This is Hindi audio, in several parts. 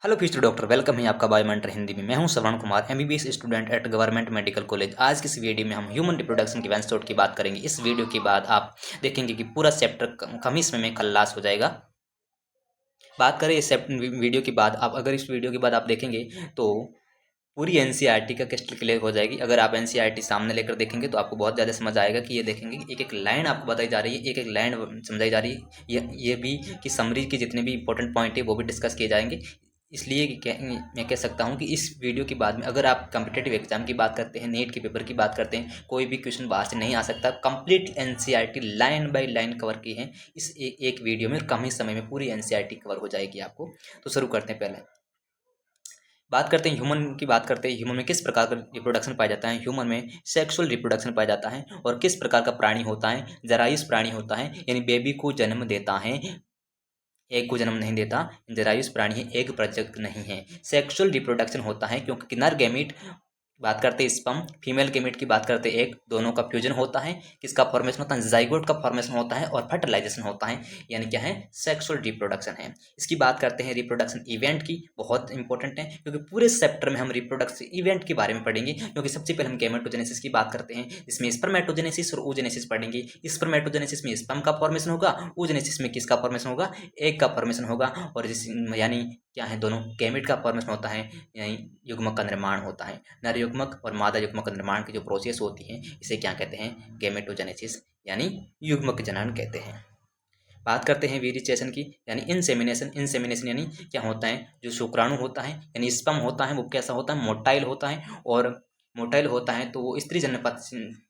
हेलो फ्यूचर डॉक्टर, वेलकम है आपका बायोमेंटर हिंदी में। मैं हूं Shravan Kumar, MBBS student at government medical college. आज की इस वीडियो में हम ह्यूमन रिप्रोडक्शन की वंशोट की बात करेंगे। इस वीडियो के बाद आप देखेंगे कि पूरा चैप्टर कम ही समय में खल्लास हो जाएगा। बात करें इस वीडियो के बाद, आप अगर इस वीडियो के बाद आप देखेंगे तो पूरी एनसीईआरटी का क्रिस्टल क्लियर हो जाएगी। अगर आप एनसीईआरटी सामने लेकर देखेंगे तो आपको बहुत ज़्यादा समझ आएगा कि ये देखेंगे कि एक एक लाइन आपको बताई जा रही है, एक एक लाइन समझाई जा रही है। ये भी कि समरी के जितने भी इंपॉर्टेंट पॉइंट है वो भी डिस्कस किए जाएंगे। इसलिए मैं कह सकता हूँ कि इस वीडियो के बाद में अगर आप कम्पिटेटिव एग्जाम की बात करते हैं, नेट के पेपर की बात करते हैं, कोई भी क्वेश्चन बाहर से नहीं आ सकता। Complete NCERT line by line cover की है इस एक वीडियो में। कम ही समय में पूरी एनसीईआरटी कवर हो जाएगी आपको। तो शुरू करते हैं। पहले बात करते हैं ह्यूमन की। बात करते हैं ह्यूमन में किस प्रकार का रिप्रोडक्शन पाया जाता है। ह्यूमन में सेक्सुअल रिप्रोडक्शन पाया जाता है। और किस प्रकार का प्राणी होता है, जरायुष प्राणी होता है, यानी बेबी को जन्म देता है, एग को जन्म नहीं देता। जरायुष प्राणी है, एग प्रजनक नहीं है। सेक्सुअल रिप्रोडक्शन होता है क्योंकि नर गैमीट, बात करते हैं स्पर्म, फीमेल गैमीट की बात करते हैं एग, दोनों का फ्यूजन होता है। किसका फॉर्मेशन होता है, जाइगोट का फॉर्मेशन होता है और फर्टिलाइजेशन होता है, यानी क्या है, सेक्सुअल रिप्रोडक्शन है। इसकी बात करते हैं रिप्रोडक्शन इवेंट की, बहुत इंपॉर्टेंट है क्योंकि पूरे चैप्टर में हम रिप्रोडक्शन इवेंट के बारे में पढ़ेंगे। क्योंकि सबसे पहले हम गैमेटोजेनेसिस की बात करते हैं, इसमें स्पर्मेटोजेनेसिस और ooजेनेसिस पढ़ेंगे। स्पर्मेटोजेनेसिस में स्पर्म का फॉर्मेशन होगा, ooजेनेसिस में किसका फॉर्मेशन होगा, एग का फॉर्मेशन होगा। और यानी क्या है, दोनों गैमेट का फॉर्मेशन होता है, यानी युग्मक का निर्माण होता है। नर युग्मक और मादा युग्मक का निर्माण की जो प्रोसेस होती है इसे क्या कहते हैं, गैमेटोजेनेसिस, यानी युग्मक जनन कहते हैं। बात करते हैं विरिचेशन की, यानी इंसेमिनेशन। इंसेमिनेशन यानी क्या होता है, जो शुक्राणु होता है यानी स्पर्म होता है वो कैसा होता है, मोटाइल होता है। और मोटाइल होता है तो वो स्त्री जननपथ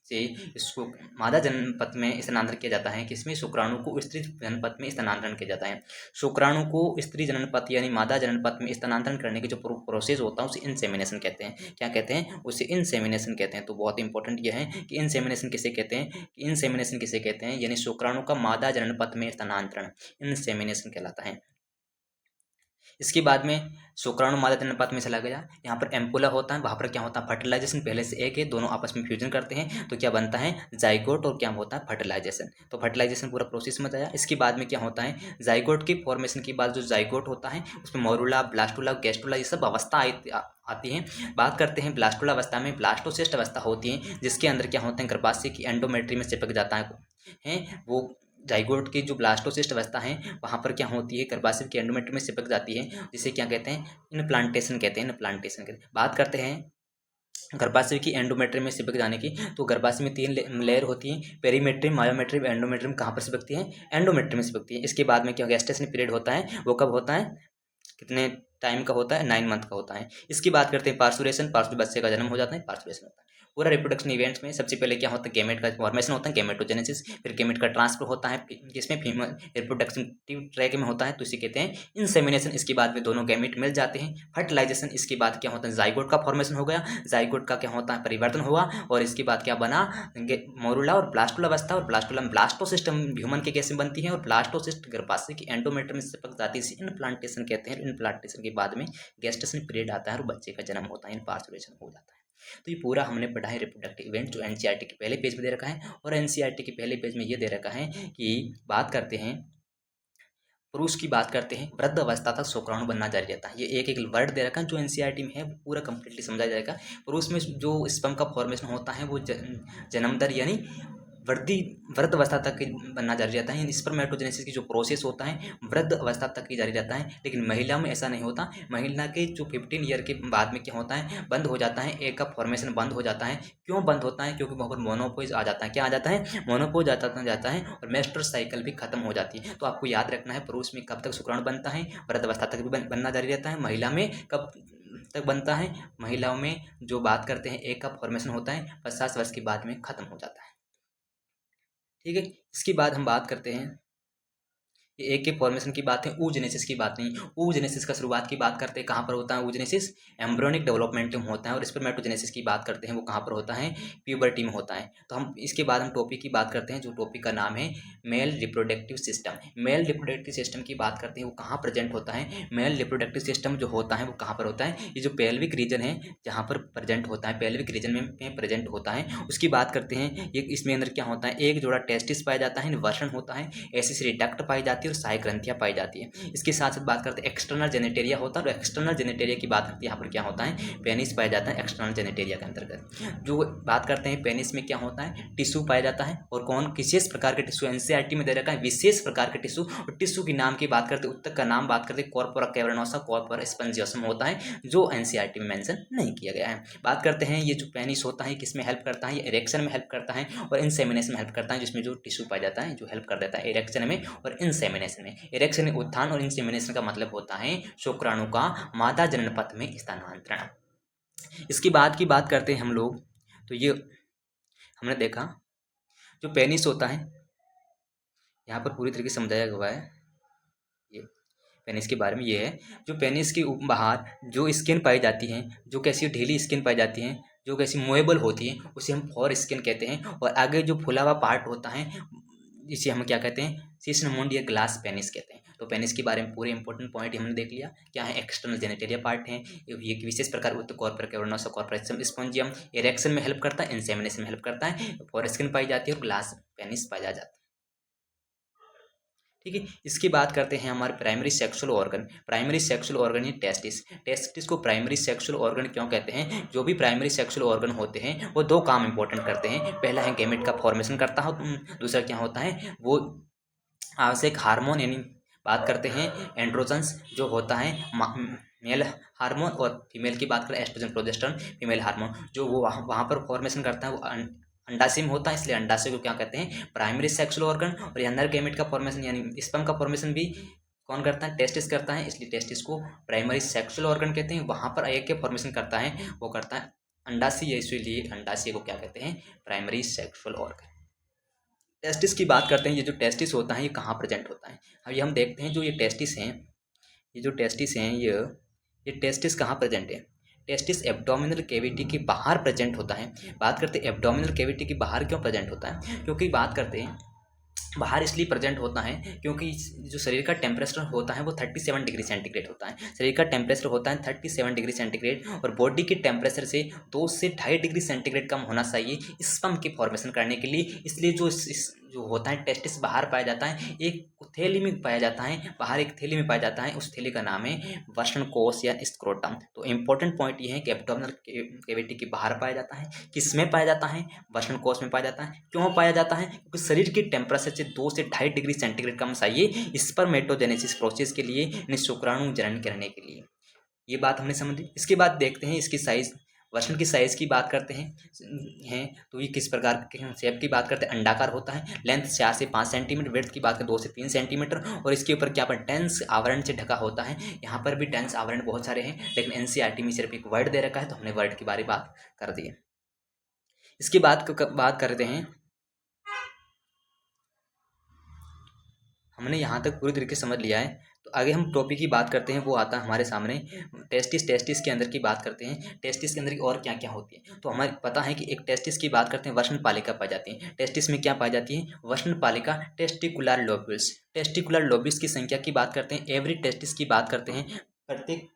से इसको मादा जननपथ में स्थानांतरण किया जाता है। किसमें, शुक्राणु को स्त्री जननपथ में स्थानांतरण किया जाता है। शुक्राणु को स्त्री जननपथ यानी मादा जननपथ में स्थानांतरण करने के जो प्रोसेस होता है उसे इंसेमिनेशन कहते हैं। क्या कहते हैं, उसे इंसेमिनेशन कहते हैं। तो बहुत इंपॉर्टेंट यह है कि इंसेमिनेशन किसे कहते हैं, कि इंसेमिनेशन किसे कहते हैं, यानी शुक्राणु का मादा जननपथ में स्थानांतरण इंसेमिनेशन कहलाता है। इसके बाद में शुक्राणु मादा जननपथ में चला गया, यहाँ पर एम्पुला होता है, वहाँ पर क्या होता है, फर्टिलाइजेशन। पहले से एक है, दोनों आपस में फ्यूजन करते हैं तो क्या बनता है, जाइगोट, और क्या होता है, फर्टिलाइजेशन। तो फर्टिलाइजेशन पूरा प्रोसेस में आया। इसके बाद में क्या होता है, जाइगोट की फॉर्मेशन के बाद जो जाइगोट होता है उसमें मोरुला, ब्लास्टुला, गैस्ट्रुला, ये सब अवस्था आती हैं। बात करते हैं ब्लास्टुला अवस्था में, ब्लास्टोसिस्ट अवस्था होती है जिसके अंदर क्या होता है, गर्भाशय की एंडोमेट्री में चिपक जाता है वो जाइगोट की जो ब्लास्टोसिस्ट अवस्था है वहाँ पर क्या होती है, गर्भाशय की एंडोमेट्री में चिपक जाती है, जिसे क्या कहते हैं, इनप्लांटेशन कहते हैं। इनप्लांटेशन कहते हैं। बात करते हैं गर्भाशय की एंडोमेट्री में चिपक जाने की, तो गर्भाशय में 3 लेयर होती हैं, पेरीमेट्रियम, मायोमेट्रियम, एंडोमेट्रियम। कहाँ पर चिपकती है, एंडोमेट्री में चिपकती है। इसके बाद में क्या, गेस्टेशन पीरियड होता है, वो कब होता है, कितने टाइम का होता है, 9 मंथ का होता है। इसकी बात करते हैं पार्सुरेशन, पार्सुर बच्चे का जन्म हो जाता है, पार्सुरेशन होता है। पूरा रिप्रोडक्शन इवेंट्स में सबसे पहले क्या होता है, गैमेट का फॉर्मेशन होता है, गैमेटोजेनेसिस। फिर गैमेट का ट्रांसफर होता है, जिसमें फीमेल रिप्रोडक्शन ट्रैक में होता है, तो इसे कहते हैं इंसेमिनेशन। इसके बाद में दोनों गैमेट मिल जाते हैं, फर्टिलाइजेशन। इसके बाद क्या होता है, जाइगोट का फॉर्मेशन हो गया, जाइगोट का क्या होता है, परिवर्तन हुआ। और इसके बाद क्या बना, मोरुला और ब्लास्टुला अवस्था। और ब्लास्टुला ब्लास्टोसिस्ट ह्यूमन के कैसे बनती है, और ब्लास्टोसिस्ट गर्भाशय की एंडोमेट्रियम में चिपक जाती है, इसे इनप्लांटेशन कहते हैं। इनप्लांटेशन के बाद में गेस्टेशन पीरियड आता है और बच्चे का जन्म होता है, पार्सुरेशन हो जाता है। तो ये पूरा हमने पढ़ा है रिप्रोडक्टिव इवेंट, जो एनसीईआरटी के पहले पेज में दे रखा है। और एनसीईआरटी के पहले पेज में ये दे रखा है कि बात करते हैं पुरुष की, बात करते हैं वृद्ध अवस्था तक शुक्राणु बनना जारी रहता है। ये एक एक वर्ड दे रखा है जो एनसीईआरटी में है, पूरा कंप्लीटली समझा जाएगा। पुरुष में जो स्पर्म का फॉर्मेशन होता है वो जन्म दर यानी वृद्धि वृद्ध अवस्था तक बनना जारी रहता है। स्पर्मेटोजेनेसिस की जो प्रोसेस होता है वृद्ध अवस्था तक ही जारी रहता है। लेकिन महिला में ऐसा नहीं होता। महिला के जो 15 ईयर के बाद में क्या होता है, बंद हो जाता है, एग का फॉर्मेशन बंद हो जाता है। क्यों बंद होता है, क्योंकि वहाँ पर मोनोपोज आ जाता है। क्या आ जाता है, मोनोपोज जाता है और मेस्ट्रुअल साइकिल भी खत्म हो जाती है। तो आपको याद रखना है, पुरुष में कब तक शुक्राणु बनता है, वृद्ध अवस्था तक भी बनना जारी रहता है। महिला में कब तक बनता है, महिलाओं में जो बात करते हैं एग का फॉर्मेशन होता है 50 वर्ष के बाद में खत्म हो जाता है। ठीक है। इसके बाद हम बात करते हैं, ये एक के फॉर्मेशन की बात है, oogenesis की बात नहीं। oogenesis का शुरुआत की बात करते हैं, कहाँ पर होता है oogenesis, एम्ब्रियोनिक डेवलपमेंट में होता है। और स्पर्मेटोजेनेसिस की बात करते हैं, वो कहाँ पर होता है, प्यूबर्टी में होता है। तो हम इसके बाद हम टॉपिक की बात करते हैं, जो टॉपिक का नाम है male reproductive system. Male reproductive system की बात करते हैं, वो कहाँ प्रेजेंट होता है। मेल रिप्रोडक्टिव सिस्टम जो होता है वो कहाँ पर होता है, ये जो पेल्विक रीजन है जहाँ पर प्रेजेंट होता है, पेल्विक रीजन में प्रेजेंट होता है। उसकी बात करते हैं, ये इसमें अंदर क्या होता है, एक जोड़ा टेस्टिस पाया जाता है, वर्षण होता है, एसिस रिडक्ट पाई जाती जाती है और सहायक ग्रंथियाँ पाई जाती है। इसके साथ साथ बात करते हैं एक्सटर्नल जेनेटेरिया होता है, और एक्सटर्नल जेनेटेरिया की बात करते हैं यहाँ पर क्या होता है, पेनिस पाया जाता है एक्सटर्नल जेनेटेरिया के अंतर्गत। जो बात करते हैं पेनिस में क्या होता है, टिश्यू पाया जाता है, और कौन विशेष प्रकार के टिश्यू, एनसीईआरटी में दे रखा है विशेष प्रकार के टिश्यू। और टिश्यू के नाम की बात करते हैं, उत्तक का नाम बात करते हैं कॉर्पोरा कैवर्नोसा, कॉर्पोरा स्पंजियोसम होता है, जो एनसीईआरटी में मेंशन नहीं किया गया है। बात करते हैं ये जो पेनिस होता है किसमें हेल्प करता है, ये इरेक्शन में हेल्प करता है और इंसेमिनेशन में हेल्प करता है, जिसमें जो टिश्यू पाया जाता है जो हेल्प कर देता है इरेक्शन में और इंसेमिनेशन में। इरेक्शन में उत्थान और इंसेमिनेशन का मतलब होता है शुक्राणु का मादा जनन पथ में स्थानांतरण। इसके बाद की बात करते हैं हम लोग, तो ये हमने देखा जो पेनिस होता है यहाँ पर पूरी तरीके से समझाया हुआ है। ये पेनिस के बारे में ये है, जो पेनिस के बाहर जो स्किन पाई जाती है, जो कैसी ढीली स्किन पाई जाती है, जो कैसी मूवेबल होती है, उसे हम फॉर स्किन कहते हैं। और आगे जो फुला हुआ पार्ट होता है इसे हम क्या कहते हैं, सिस्नोमुंड या ग्लास पेनिस कहते हैं। तो पेनिस के बारे में पूरे इंपॉर्टेंट पॉइंट हमने देख लिया, क्या है एक्सटर्नल जेनेटेरिया पार्ट है, ये विशेष प्रकार कॉर्पोरा कैवर्नोसा, कॉर्पोरा स्पॉन्जियम, इरेक्शन में हेल्प करता है, इंसेमिनेशन में हेल्प करता है, फॉर स्किन पाई जाती है और ग्लास पेनिस पाया जाता है। ठीक है, इसकी बात करते हैं हमारे primary sexual organ. Primary sexual organ है टेस्टिस। टेस्टिस को प्राइमरी सेक्सुअल ऑर्गन क्यों कहते हैं, जो भी प्राइमरी सेक्सुअल ऑर्गन होते हैं वो दो काम इंपॉर्टेंट करते हैं। पहला है गैमेट का फॉर्मेशन करता है, दूसरा क्या होता है वो आवश्यक हार्मोन, यानी बात करते हैं एंड्रोजन्स जो होता है मेल हार्मोन, और फीमेल की बात करें एस्ट्रोजन प्रोजेस्टेरोन फीमेल हार्मोन, जो वो वहाँ पर फॉर्मेशन करता है वो अंडाशय में होता है, इसलिए अंडाशय को क्या कहते हैं, प्राइमरी सेक्सुअल ऑर्गन। और ये अंदर गैमेट का फॉर्मेशन यानी स्पर्म का फॉर्मेशन भी कौन करता है, टेस्टिस करता है, इसलिए टेस्टिस को प्राइमरी सेक्सुअल ऑर्गन कहते हैं। वहाँ पर एग के फॉर्मेशन करता है वो करता है अंडाशय, इसलिए अंडाशय को क्या कहते हैं, प्राइमरी सेक्सुअल ऑर्गन। टेस्टिस की बात करते हैं, ये जो टेस्टिस होता है ये कहाँ प्रेजेंट होता है। अब ये हम देखते हैं जो ये टेस्टिस हैं, ये जो टेस्टिस हैं ये टेस्टिस कहाँ प्रेजेंट है। टेस्टिस एब्डोमिनल कैविटी के बाहर प्रेजेंट होता है। बात करते हैं एब्डोमिनल कैविटी के बाहर क्यों प्रेजेंट होता है, क्योंकि बात करते हैं बाहर इसलिए प्रेजेंट होता है क्योंकि जो शरीर का टेम्परेचर होता है वो 37 डिग्री सेंटीग्रेड होता है। शरीर का टेम्परेचर होता है 37 डिग्री सेंटीग्रेड, और बॉडी के टेम्परेचर से 2 से 2.5 डिग्री सेंटीग्रेड कम होना चाहिए स्पर्म की फॉर्मेशन करने के लिए। इसलिए जो होता है टेस्टिस बाहर पाया जाता है, एक थैली में पाया जाता है, बाहर एक थैली में पाया जाता है, उस थैली का नाम है वर्ण कोष या स्क्रोटम। तो इंपॉर्टेंट पॉइंट ये है कि एब्डोमिनल कैविटी के बाहर पाया जाता है। किस में पाया जाता है, वर्ण कोष में पाया जाता है। क्यों पाया जाता है, क्योंकि शरीर के टेम्परेचर से 2 से 2.5 डिग्री सेंटीग्रेड कम चाहिए स्पर्मेटोजेनेसिस प्रोसेस के लिए, यानी शुक्राणु जनन करने के लिए। ये बात हमने समझी। इसके बाद देखते हैं इसकी साइज, वर्ण की साइज की बात करते हैं तो ये किस प्रकार के शेप की बात करते हैं, अंडाकार होता है, लेंथ 4 से 5 सेंटीमीटर, विड्थ की बात करें 2 से 3 सेंटीमीटर, और इसके ऊपर क्या पर डेंस आवरण से ढका होता है। यहाँ पर भी डेंस आवरण बहुत सारे हैं, लेकिन एनसीईआरटी में सिर्फ एक वर्ड दे रखा है तो हमने वर्ड के बारे में बात कर दी है। इसके बाद बात करते हैं, हमने यहाँ तक पूरी तरीके से समझ लिया है, तो आगे हम टॉपिक की बात करते हैं, वो आता है हमारे सामने टेस्टिस। टेस्टिस के अंदर की बात करते हैं, टेस्टिस के अंदर और क्या क्या होती है। तो हमें पता है कि एक टेस्टिस की बात करते हैं वर्ण पालिका पाई जाती है। टेस्टिस में क्या पाई जाती है, वर्ण पालिका, टेस्टिकुलर लोब्यूल्स। टेस्टिकुलर लोब्यूल्स की संख्या की बात करते हैं, एवरी टेस्टिस की बात करते हैं, प्रत्येक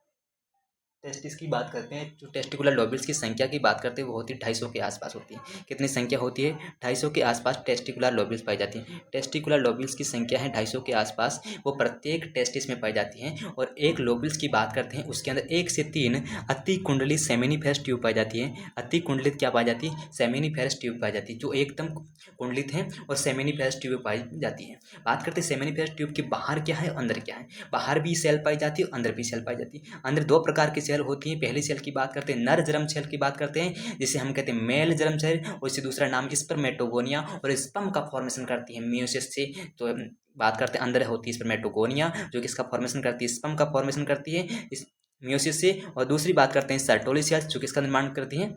टेस्टिस की बात करते हैं, जो टेस्टिकुलर लोब्यूल्स की संख्या की बात करते हैं वो होती है 250 के आसपास होती है। कितनी संख्या होती है, 250 के आसपास टेस्टिकुलर लोब्यूल्स पाई जाती हैं। टेस्टिकुलर लोब्यूल्स की संख्या है 250 के आसपास, वो प्रत्येक टेस्टिस में पाई जाती हैं। और एक लोब्यूल्स की बात करते हैं, उसके अंदर 1 से 3 अति कुंडलित सेमिनिफेरस ट्यूब पाई जाती है। अति कुंडलित क्या पाई जाती है, सेमिनिफेरस ट्यूब पाई जाती है, जो एकदम कुंडलित है और सेमिनिफेरस ट्यूब पाई जाती है। बात करते हैं सेमिनिफेरस ट्यूब के बाहर क्या है, अंदर क्या है। बाहर भी सेल पाई जाती है, अंदर भी सेल पाई जाती है। अंदर 2 प्रकार की सेल होती है। पहली सेल की बात करते हैं नर जर्म सेल की बात करते हैं, जिसे हम कहते हैं मेल जर्म सेल, और इससे दूसरा नाम स्पर्मेटोगोनिया, और स्पर्म का फॉर्मेशन करती है मियोसिस से। तो बात करते हैं अंदर होती है स्पर्मेटोगोनिया, जो कि इसका फॉर्मेशन करती है, स्पर्म का फॉर्मेशन करती है इस मियोसिस से। और दूसरी बात करते हैं सर्टोली सेल्स, जो किसका निर्माण करती हैं,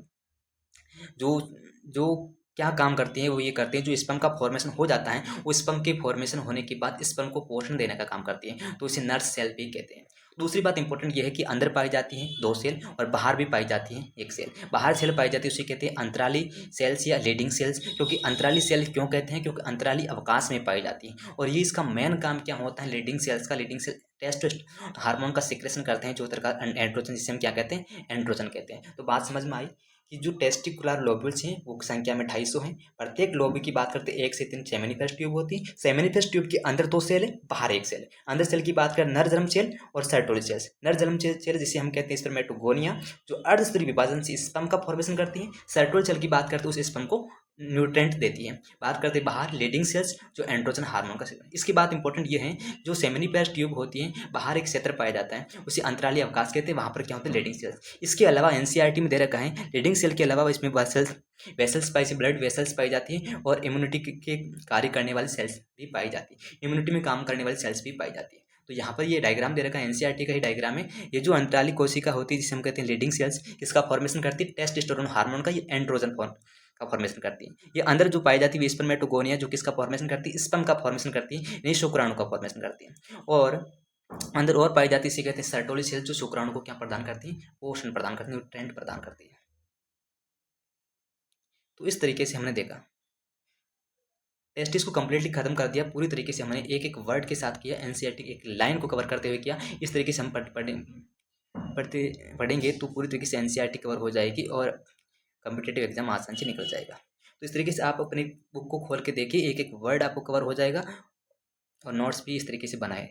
जो जो क्या काम करती हैं, वो ये करते हैं जो स्पर्म का फॉर्मेशन हो जाता है, वो स्पर्म के फॉर्मेशन होने के बाद स्पर्म को पोषण देने का काम करती है, तो इसे नर्स सेल भी कहते हैं। दूसरी बात इंपॉर्टेंट ये है कि अंदर पाई जाती हैं 2 सेल, और बाहर भी पाई जाती है 1 सेल। बाहर सेल पाई जाती है उसे कहते हैं अंतराली सेल्स या लीडिंग सेल्स। क्योंकि अंतराली सेल क्यों कहते हैं, क्योंकि अंतराली अवकाश में पाई जाती है, और ये इसका मेन काम क्या होता है लीडिंग सेल्स का। लीडिंग सेल टेस्ट हार्मोन का सिक्रेशन करते हैं, जो तरह का एंड्रोजन, जिसे हम क्या कहते हैं, एंड्रोजन कहते हैं। तो बात समझ में आई कि जो टेस्टिकुलर लोब्यूल्स हैं वो संख्या में 250 हैं। प्रत्येक लोब की बात करते हैं 1 से 3 सेमिनिफेरस ट्यूब होती है। सेमिनिफेरस ट्यूब के अंदर 2 सेल है, बाहर 1 सेल है। अंदर सेल की बात करें नर जन्म सेल और सर्टोरी सेल्स। नर जन्म सेल जिसे हम कहते हैं स्पर्मेटोगोनिया, जो अर्धस्तरीय विभाजन से स्पर्म का फॉर्मेशन करती है। सर्टोरी सेल की बात करते हैं उस स्पर्म को न्यूट्रेंट देती है। बात करते हैं बाहर लीडिंग सेल्स, जो एंड्रोजन हार्मोन का सेवन। इसकी बात इंपॉर्टेंट ये है, जो सेमिनिफेरस ट्यूब होती है बाहर एक क्षेत्र पाया जाता है, उसे अंतराली अवकाश कहते हैं। वहाँ पर क्या होते हैं, लीडिंग सेल्स। इसके अलावा एनसीईआरटी में दे रखा है लीडिंग सेल के अलावा इसमें वेसल्स पाई, ब्लड वेसल्स पाई जाती है और इम्यूनिटी के कार्य करने वाली सेल्स भी पाई जाती है। इम्यूनिटी में काम करने वाली सेल्स भी पाई जाती है। तो यहाँ पर ये डायग्राम दे रखा है, एनसीईआरटी का ही डायग्राम है। ये जो अंतराली कोशिका होती है जिसे हम कहते हैं लीडिंग सेल्स, इसका फॉर्मेशन करती है टेस्टोस्टेरोन हार्मोन का, ये एंड्रोजन फॉर्म का फॉर्मेशन करती है। ये अंदर जो पाई जाती है स्पर्मेटोगोनिया, जो किसका फॉर्मेशन करती है, स्पर्म का फॉर्मेशन करती है, नहीं शुक्राणु का फॉर्मेशन करती है। और अंदर और पाई जाती है, इसे कहते हैं सर्टोली सेल, जो शुक्राणु को क्या प्रदान करती है, पोषण प्रदान करती है, न्यूट्रिएंट प्रदान करती है। तो इस तरीके से हमने देखा, टेस्टिस को कंप्लीटली खत्म कर दिया पूरी तरीके से। हमने एक एक वर्ड के साथ किया, एनसीईआरटी एक लाइन को कवर करते हुए किया। इस तरीके से हम पढ़ेंगे तो पूरी तरीके से एनसीईआरटी कवर हो जाएगी और कॉम्पिटिटिव एग्जाम आसान से निकल जाएगा। तो इस तरीके से आप अपनी बुक को खोल के देखिए, एक एक वर्ड आपको कवर हो जाएगा और नोट्स भी इस तरीके से बनाए।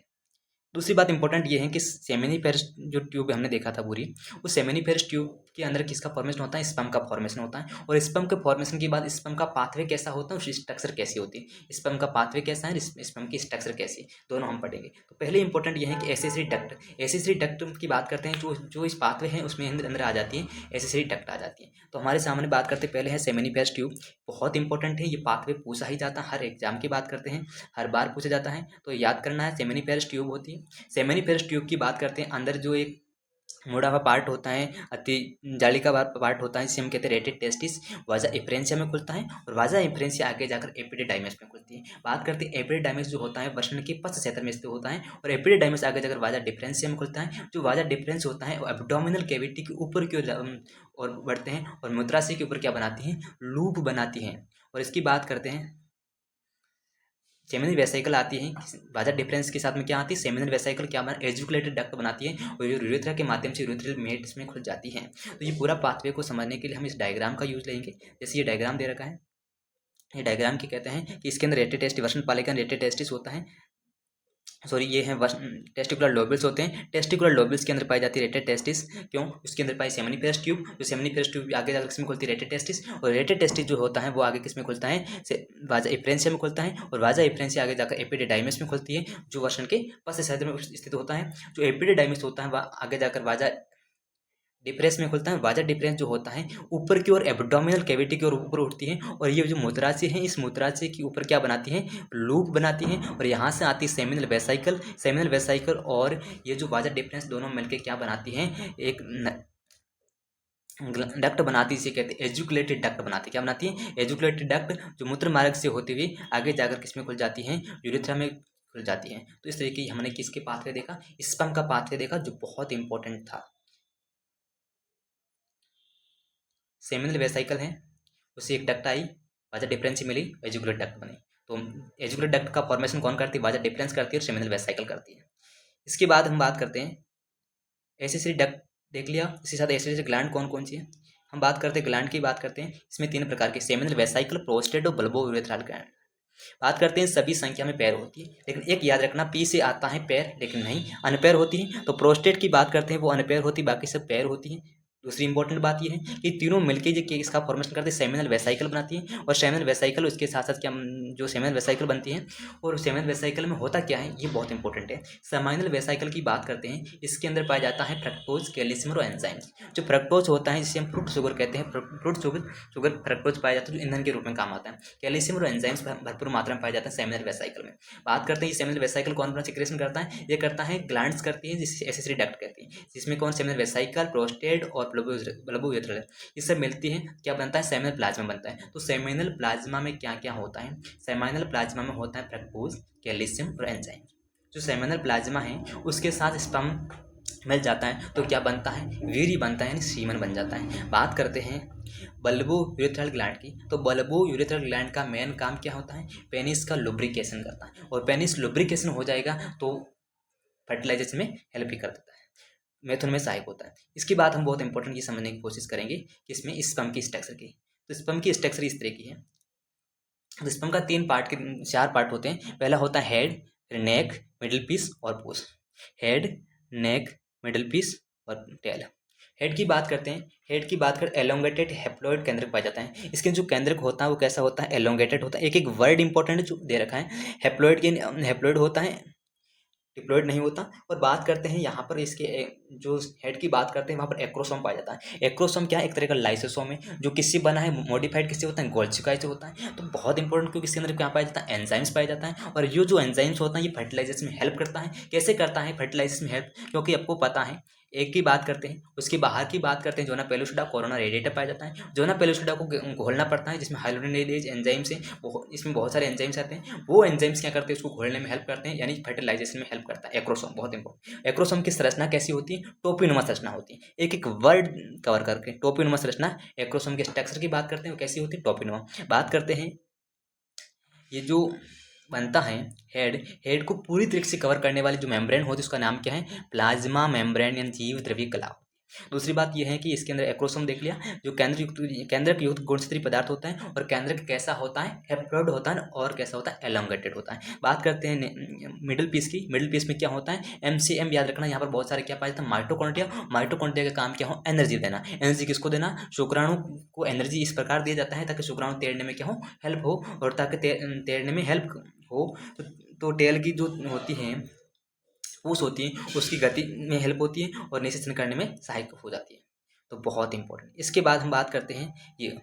दूसरी बात इंपॉर्टेंट ये है कि सेमिनिफेरस जो ट्यूब हमने देखा था पूरी, उस सेमिनिफेरस ट्यूब के अंदर किसका फॉर्मेशन होता है, स्पर्म का फॉर्मेशन होता है। और स्पर्म के फॉर्मेशन के बाद स्पर्म का पाथवे कैसा होता है, उसकी स्ट्रक्चर कैसी होती है, स्पर्म का पाथवे कैसा है, स्पर्म की स्ट्रक्चर कैसी, दोनों हम पढ़ेंगे। तो पहले इंपॉर्टेंट ये है कि एसेसरी डक्ट। एसेसरी डक्ट की बात करते हैं, जो इस पाथवे है उसमें अंदर आ जाती है, एसेसरी डक्ट आ जाती है। तो हमारे सामने बात करते पहले है सेमिनिफेरस ट्यूब। बहुत इंपॉर्टेंट है, ये पाथवे पूछा ही जाता है, हर एग्जाम की बात करते हैं, हर बार पूछा जाता है, तो याद करना है। सेमिनिफेरस ट्यूब होती है। सेमिनिफेरस ट्यूब की बात करते हैं, अंदर जो एक मुड़ा हुआ पार्ट होता है, अति जाली का पार्ट होता है, जिसे हम कहते हैं रेटेड टेस्टिस, वाजा इफ्रेंसिया में खुलता है और वाजा इफ्रेंसिया आगे जाकर एपिडिडाइमस में खुलती है। बात करते हैं एपिडिडाइमस जो होता है वर्ण के पश्च क्षेत्र में स्थित होता है और एपिडिडाइमस आगे जाकर वाजा डिफरेंसिया में खुलता है। जो वाजा डिफरेंस होता है वो एब्डोमिनल कैविटी के ऊपर की ओर बढ़ते हैं और मूत्राशय के ऊपर क्या बनाती हैं, लूप बनाती हैं। और इसकी बात करते हैं, सेमिनल वेसाइकल आती है, वाजा डिफरेंस के साथ में क्या आती है, सेमिनल वेसाइकल क्या बना, एजुकुलेटेड डक्ट बनाती है और यूरेथ्रा के माध्यम से यूरेथ्रल मेट्स में खुल जाती है। तो ये पूरा पाथवे को समझने के लिए हम इस डायग्राम का यूज लेंगे। जैसे ये डायग्राम दे रखा है, ये डायग्राम क्या कहते हैं कि इसके अंदर रेटेड टेस्ट वर्षण पालिका रेटेड टेस्टिस होता है, सॉरी ये है टेस्टिकुलर लोबल्स होते हैं। टेस्टिकुलर लोबल्स के अंदर पाई जाती है रेटेड टेस्टिस, क्यों, उसके अंदर पाई सेमिनिफेरस ट्यूब, जो सेमिनिफेरस ट्यूब आगे जाकर किसमें खुलती है, रेटेड टेस्टिस। और रेटेड टेस्टिस जो होता है वो आगे किसमें खुलता है, वाजा इफ्रेंसिया में खुलता है और वाजा इफ्रेंसिया आगे जाकर एपिडिडाइमस में खुलती है, जो वर्षण के पश्च क्षेत्र में स्थित होता है। जो एपिडिडाइमस होता है वह आगे जाकर वाजा डिफरेंस में खुलता है। वाजा डिफरेंस जो होता है ऊपर की ओर एब्डोमिनल कैविटी की ओर ऊपर उठती है और ये जो मूत्राशय है, इस मूत्राशय के ऊपर क्या बनाती है, लूप बनाती है और यहाँ से आती है सेमिनल वेसाइकल। सेमिनल वेसाइकल और ये जो वाजा डिफरेंस दोनों मिलकर क्या बनाती है, एक डक्ट बनाती है, इसे कहते हैं एजुकुलेटेड डक्ट बनाती है। क्या बनाती है, एजुकुलेटेड डक्ट, जो मूत्र मार्ग से होती हुई आगे जाकर किसमें खुल जाती है, यूरेथ्रा में खुल जाती है। तो इस तरीके हमने किसके पाथवे देखा, स्पर्म का पाथवे देखा, जो बहुत इंपॉर्टेंट था। सेमिनल वेसाइकल है, उसे एक डक्ट आई, वाजा डिफरेंस मिली, एजुकुलेट डक्ट बनी। तो एजुकुलेट डक्ट का फॉर्मेशन कौन करती है, वाजा डिफरेंस करती है और सेमिनल वेसाइकल करती है। इसके बाद हम बात करते हैं एसेसरी डक्ट देख लिया, इसके साथ एसेसरी ग्लैंड कौन कौन सी है, हम बात करते हैं ग्लैंड की बात करते हैं। इसमें 3 प्रकार के, सेमिनल वेसाइकल, प्रोस्टेट और बल्बो यूरेथ्रल ग्लैंड। बात करते हैं सभी संख्या में पैर होती है, लेकिन एक याद रखना, पी से आता है पैर, लेकिन नहीं अनपैर होती है। तो प्रोस्टेट की बात करते हैं वो अनपैर होती है, बाकी सब पैर होती है। दूसरी इंपॉर्टेंट बात यह है कि तीनों मिलकर जो इसका फॉर्मेशन करते हैं सेमिनल वेसाइकल बनाती है और सेमिनल वेसाइकल उसके साथ साथ क्या, जो सेमिनल वेसाइकल बनती है और सेमिनल वेसाइकल में होता क्या है, ये बहुत इंपॉर्टेंट है। सेमिनल वेसाइकल की बात करते हैं, इसके अंदर पाया जाता है फ्रक्टोज, कैल्शियम और एंजाइम्स। जो फ्रक्टोज होता है जिसे हम फ्रूट शुगर कहते हैं, फ्रूट शुगर फ्रक्टोज पाया जाता है, जो ईंधन के रूप में काम आता है। कैल्शियम और एंजाइम्स भरपूर मात्रा में पाया जाता है सेमिनल वेसाइकल में। बात करते हैं सेमिनल वेसाइकल कौन कौन सिक्रेशन करता है, ये करता है ग्लैंड्स करती है, जिसे एसेसरी डक्ट कहती है, जिसमें कौन, सेमिनल वेसाइकल, प्रोस्टेट और बल्बो यूरेथ्रल, ये सब मिलती है, क्या बनता है, सेमिनल प्लाज्मा बनता है। तो सेमिनल प्लाज्मा में क्या क्या होता है, सेमिनल प्लाज्मा में होता है फ्रक्टोज, कैल्शियम और एंजाइम। जो सेमिनल प्लाज्मा है उसके साथ स्पर्म मिल जाता है तो क्या बनता है, वीर्य बनता है, यानी सीमन बन जाता है। बात करते हैं बल्बो यूरेथ्रल ग्लैंड की, तो बल्बो यूरेथ्रल ग्लैंड का मेन काम क्या होता है, पेनिस का लुब्रिकेशन करता है और पेनिस लुब्रिकेशन हो जाएगा तो फर्टिलाइजेशन में हेल्प भी कर देता है। मैथुन में सहायक होता है। इसके बाद हम बहुत इंपॉर्टेंट ये समझने की कोशिश करेंगे कि इसमें स्पर्म की स्ट्रक्चर की। तो स्पर्म की स्ट्रक्चर इस तरह की है। तो स्पर्म का 4 पार्ट होते हैं। पहला होता है हेड, फिर नेक, मिडिल पीस और पोस्ट। हेड, नेक, मिडिल पीस और टेल। हेड की बात करते हैं। हेड की बात कर एलोंगेटेड हेप्लॉइड केंद्रक पाया जाता है। इसके जो केंद्रक होता है वो कैसा होता है? एलोंगेटेड होता है। एक एक वर्ड इंपॉर्टेंट जो दे रखा है, हेप्लॉइड के हेप्लॉइड होता है, डिप्लॉयड नहीं होता। और बात करते हैं यहाँ पर इसके जो हेड की बात करते हैं वहाँ पर एक्रोसोम पाया जाता है। एक्रोसोम क्या है? एक तरह का लाइसोसोम है जो किससे बना है? मॉडिफाइड किससे होता है? गोल्गी से होता है। तो बहुत इंपॉर्टेंट, क्योंकि इसके अंदर क्या पाया जाता है? एंजाइम्स पाया जाता है। और ये जो एंजाइम्स होता है ये फर्टिलाइजेशन में हेल्प करता है। कैसे करता है फर्टिलाइजेशन में हेल्प? क्योंकि आपको पता है, एक की बात करते हैं, उसके बाहर की बात करते हैं, जोना पेलुसिडा, कोरोना रेडिएटा पाया जाता है। जोना पेलुसिडा को घोलना पड़ता है, जिसमें हाइलोनेज एंजाइम से इसमें बहुत सारे एंजाइम्स आते हैं। वो एंजाइम्स क्या करते हैं? उसको घोलने में हेल्प करते हैं, यानी फर्टिलाइजेशन में हेल्प करता है। एक्रोसोम बहुत इंपॉर्टेंट। एक्रोसोम की संरचना कैसी होती है? टोपीनुमा संरचना होती है। एक एक वर्ड कवर करके टोपीनुमा संरचना। एक्रोसोम के स्ट्रक्चर की बात करते हैं, वो कैसी होती है? टोपीनुमा। बात करते हैं ये जो बनता है हेड, हेड को पूरी तरीके से कवर करने वाली जो मेम्ब्रेन होती है उसका नाम क्या है? प्लाज्मा मेम्ब्रेन यानी जीव द्रव्य कला। दूसरी बात यह है कि इसके अंदर एक्रोसोम देख लिया, जो केंद्रक युक्त गुणसूत्री पदार्थ होता है। और केंद्रक कैसा होता है? हेप्लॉइड होता है। और कैसा होता है? एलोंगेटेड होता है। बात करते हैं मिडिल पीस की। मिडिल पीस में क्या होता है? एमसीएम याद रखना। यहाँ पर बहुत सारे क्या पाया जाता है? माइटोकॉन्ड्रिया। माइटोकॉन्ड्रिया का काम क्या हो? एनर्जी देना। एनर्जी किसको देना? शुक्राणु को एनर्जी इस प्रकार दिया जाता है ताकि शुक्राणु तैरने में क्या हो? हेल्प हो। और ताकि तैरने में हेल्प हो। तो टेल की जो होती है, पूछ होती है, उसकी गति में हेल्प होती है और निषेचन करने में सहायक हो जाती है। तो बहुत इंपॉर्टेंट। इसके बाद हम बात करते हैं ये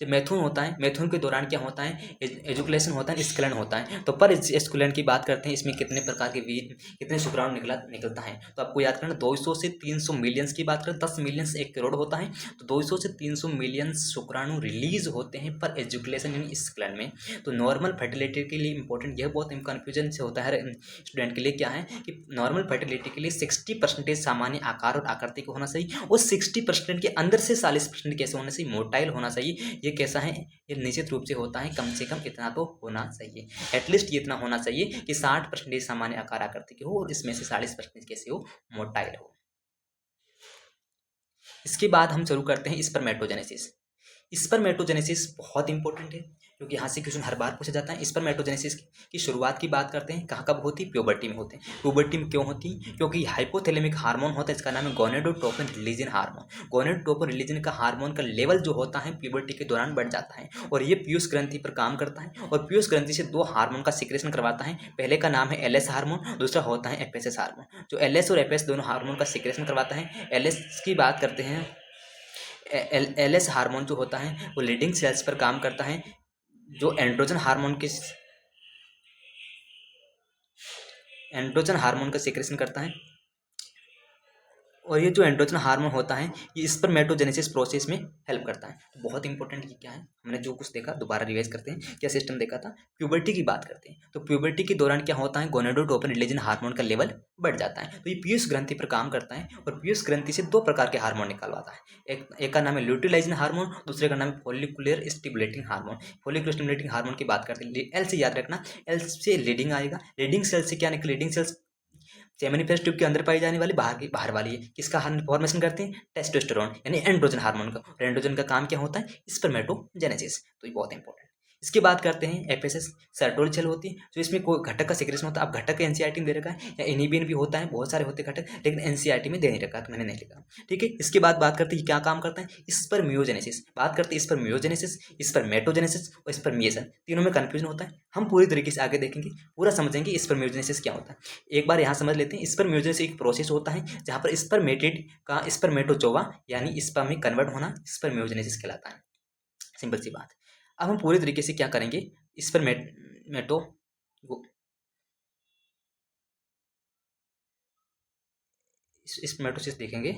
जब मैथुन होता है, मैथुन के दौरान क्या होता है? एजुकुलेशन होता है, स्खलन होता है। तो पर स्खलन की बात करते हैं, इसमें कितने प्रकार के वीर, कितने शुक्राणु निकलता है? तो आपको याद करना, 200 से 300 मिलियंस की बात करें, 10 मिलियंस 1 करोड़ होता है। तो 200 से 300 मिलियंस शुक्राणु रिलीज होते हैं पर एजुकुलेशन यानी स्खलन में। तो नॉर्मल फर्टिलिटी के लिए इंपॉर्टेंट, यह बहुत कन्फ्यूजन से होता है स्टूडेंट के लिए, क्या है कि नॉर्मल फर्टिलिटी के लिए 60% सामान्य आकार और आकृति का होना चाहिए। और 60% के अंदर से 40% कैसे होना चाहिए? मोटाइल होना चाहिए। ये कैसा है? ये निश्चित रूप से होता है, कम से कम इतना तो होना चाहिए। एटलीस्ट ये इतना होना चाहिए कि 60% सामान्य आकार आकृति के हो और इसमें से 40% कैसे हो? मोटाइल हो। इसके बाद हम शुरू करते हैं स्पर्मेटोजेनेसिस। स्पर्मेटोजेनेसिस बहुत इंपॉर्टेंट है, क्योंकि यहाँ से क्वेश्चन हर बार पूछा जाता है। स्पर्मेटोजेनेसिस की शुरुआत की बात करते हैं, कहाँ कब होती? प्यूबर्टी में होते हैं। प्यूबर्टी में क्यों होती? क्योंकि हाइपोथैलेमिक हार्मोन होता है, इसका नाम है gonadotropin religion hormone. Gonadotropin religion का हार्मोन का लेवल जो होता है प्यूबर्टी के दौरान बढ़ जाता है, और ये पीयूष ग्रंथि पर काम करता है। और पीयूष ग्रंथि से 2 हार्मोन का सिक्रेशन करवाता है। पहले का नाम है एलएस हार्मोन, दूसरा होता है एफएसएस हार्मोन। जो एलएस और एफएस दोनों हार्मोन का सिक्रेशन करवाता है। एलएस की बात करते हैं, एलएस हार्मोन जो होता है वो लीडिंग सेल्स पर काम करता है, जो एंड्रोजन हार्मोन का सिक्रेशन करता है। और ये जो एंड्रोजन हार्मोन होता है ये स्पर्मेटोजेनेसिस प्रोसेस में हेल्प करता है। तो बहुत इंपॉर्टेंट ये क्या है? हमने जो कुछ देखा दोबारा रिवाइज करते हैं, क्या सिस्टम देखा था। प्यूबर्टी की बात करते हैं, तो प्यूबर्टी के दौरान क्या होता है? गोनेडोट्रोपिन रिलीजन हार्मोन का लेवल बढ़ जाता है। तो ये पीयूष ग्रंथि पर काम करता है, और पीयूष ग्रंथि से 2 प्रकार के हार्मोन निकलवाता है। एक का नाम है ल्यूटिलाइजिन हार्मोन, दूसरे का नाम है follicular stimulating hormone. Follicular stimulating hormone की बात करते हैं, एल से याद रखना, एल से लीडिंग आएगा। लीडिंग सेल से क्या निकले? लीडिंग सेल्स सेमिनिफेस ट्यूब के अंदर पाई जाने वाली बाहर वाली है। किसका फॉर्मेशन करते हैं? टेस्टोस्टेरोन यानी एंड्रोजन हार्मोन का। और एंड्रोजन का काम क्या होता है? स्पर्मेटोजेनेसिस। तो ये बहुत इंपॉर्टेंट। इसके बाद करते हैं एफएसएस, सर्टोल सेल होती है, जो इसमें कोई घटक का सिक्रेशन होता है। अब घटक एनसीईआरटी में दे रखा है, या इनिबिन भी होता है, बहुत सारे होते हैं घटक, लेकिन एनसीईआरटी में दे नहीं रखा, तो मैंने नहीं लिखा। ठीक है। इसके बाद बात करते हैं क्या काम करता है? स्पर्मियोजेनेसिस। बात करते हैं स्पर्मियोजेनेसिस, स्पर्मेटोजेनेसिस और स्पर्मिएशन, तीनों में कंफ्यूजन होता है। हम पूरी तरीके से आगे देखेंगे, पूरा समझेंगे स्पर्मियोजेनेसिस क्या होता है। एक बार यहाँ समझ लेते हैं, स्पर्मियोजेनेसिस एक प्रोसेस होता है जहाँ पर स्पर्मेटिड का स्पर्मेटोजोवा यानी स्पर्म में कन्वर्ट होना स्पर्मियोजेनेसिस कहलाता है। सिंपल सी बात। अब हम पूरी तरीके से क्या करेंगे? स्पर्मेटो स्पर्मेटोसिस देखेंगे।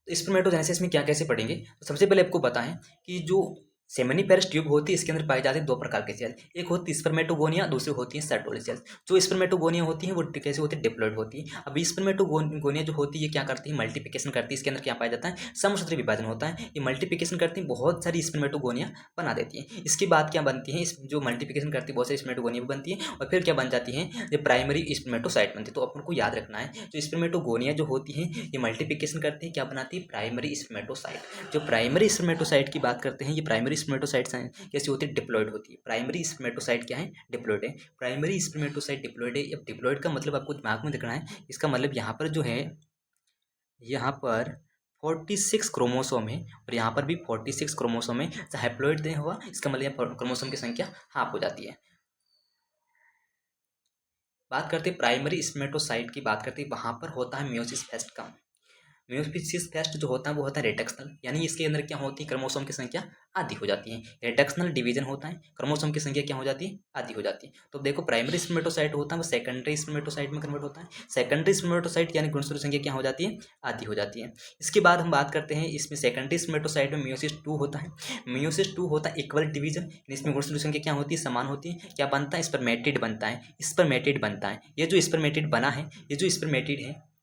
तो स्पर्मेटोजेनेसिस में क्या कैसे पढ़ेंगे? तो सबसे पहले आपको पता है कि जो सेमिनिफेरस ट्यूब होती है, इसके अंदर पाई जाती है दो प्रकार के सेल, एक होती है स्पर्मेटोगोनिया, दूसरी होती है सर्टोली सेल्स। जो स्पर्मेटोगोनिया होती है वो कैसे होती है, डिप्लॉइड होती है। अब स्पर्मेटोगोनिया जो होती है ये क्या करती है, मल्टीप्लिकेशन करती है। इसके अंदर क्या पाया जाता है, समसूत्री विभाजन होता है। ये मल्टीप्लिकेशन करती है, बहुत सारी स्पर्मेटोगोनिया बना देती है। इसके बाद क्या बनती है, जो मल्टीप्लिकेशन करती है बहुत सारी स्पर्मेटोगोनिया बनती है, और फिर क्या बन जाती है, ये प्राइमरी स्पर्मेटोसाइट बनती है। तो अपन को याद रखना है, जो स्पर्मेटोगोनिया जो होती है ये मल्टीप्लिकेशन करती है, क्या बनाती है, प्राइमरी स्पर्मेटोसाइट। जो प्राइमरी स्पर्मेटोसाइट की बात करते हैं, ये प्राइमरी स्पर्मेटोसाइट्स हैं कैसी होती है, डिप्लॉइड होती है। प्राइमरी स्पर्मेटोसाइट क्या है, डिप्लॉइड है। प्राइमरी स्पर्मेटोसाइट डिप्लॉइड है। अब डिप्लॉइड का मतलब आपको दिमाग में रखना है, इसका मतलब यहाँ पर जो है, यहाँ पर 46 क्रोमोसोम है और यहाँ पर भी 46 क्रोमोसोम है। हैप्लॉइड नहीं हुआ, इसका मतलब यहाँ क्रोमोसोम की संख्या हाफ हो जाती है। बात करते हैं प्राइमरी स्पर्मेटोसाइट की, बात करते हैं वहाँ पर होता है मियोसिस फेस्ट कम। म्यूसिस फेस्ट जो होता है वो होता है रेडक्शनल, यानी इसके अंदर क्या होती है, क्रोमोसोम की संख्या आधी हो जाती है। रेडक्शनल डिवीजन होता है, क्रोमोसोम की संख्या क्या हो जाती है, आधी हो जाती है। तो देखो प्राइमरी स्पर्मेटोसाइट होता है वो सेकेंडरी स्पर्मेटोसाइट में कन्वर्ट होता है। सेकेंडरी स्पर्मेटोसाइट यानी गुणसूत्र संख्या क्या हो जाती है, आधी हो जाती है। इसके बाद हम बात करते हैं, इसमें सेकेंडरी स्पर्मेटोसाइट में मियोसिस 2 होता है। मियोसिस 2 होता है इक्वल डिवीजन, इसमें गुणसूत्र संख्या क्या होती है, समान होती है। क्या बनता है, स्पर्मेटिड बनता है, स्पर्मेटिड बनता है। ये जो स्पर्मेटिड बना है, ये जो स्पर्मेटिड है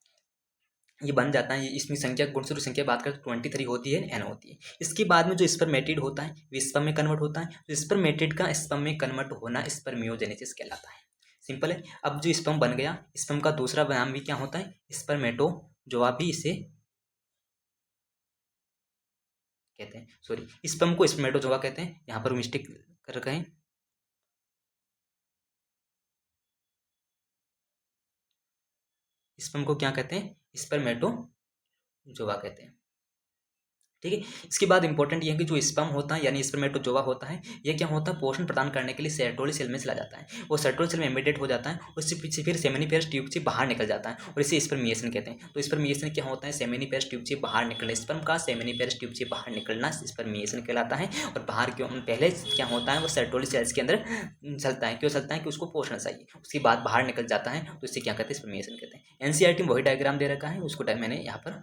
ये बन जाता है। ये इसमें संख्या, गुणसूत्र संख्या बात करें 23 होती है, एन होती है। इसके बाद में जो स्पर्मेटिड होता है वो स्पर्म में कन्वर्ट होता है। तो स्पर्मेटिड का स्पर्म में कन्वर्ट होना स्पर्मियोजेनेसिस कहलाता है। सिंपल है। अब जो स्पर्म बन गया, स्पर्म का दूसरा नाम भी क्या होता है, स्पर्मेटोजोआ भी इसे कहते हैं। सॉरी, स्पर्म को स्पर्मेटोजोआ कहते हैं, यहाँ पर मिस्टेक कर रखे हैं। स्पर्म को क्या कहते हैं, स्पर्मेटोजोआ कहते हैं। ठीक है। इसके बाद इंपॉर्टेंट ये है कि जो स्पर्म होता है यानी स्पर्मेटोजोआ होता है, ये क्या होता है, पोषण प्रदान करने के लिए सर्टोली सेल में चला जाता है। वो सर्टोली सेल में एम्बेडेड हो जाता है, उससे पीछे फिर सेमिनिफेरस ट्यूब से बाहर निकल जाता है और इसे स्पर्मिएशन कहते हैं। तो स्पर्मिएशन क्या होता है, सेमिनिफेरस ट्यूब से बाहर निकलना, स्पर्म का सेमिनिफेरस ट्यूब से बाहर निकलना स्पर्मिएशन कहलाता है। और बाहर क्यों, पहले क्या होता है, वो सर्टोली सेल्स के अंदर चलता है। क्यों चलता है, कि उसको पोषण चाहिए। उसके बाद बाहर निकल जाता है, तो इससे क्या कहते हैं, स्पर्मिएशन कहते हैं। एनसीईआरटी में वही डायग्राम दे रखा है, उसको मैंने यहाँ पर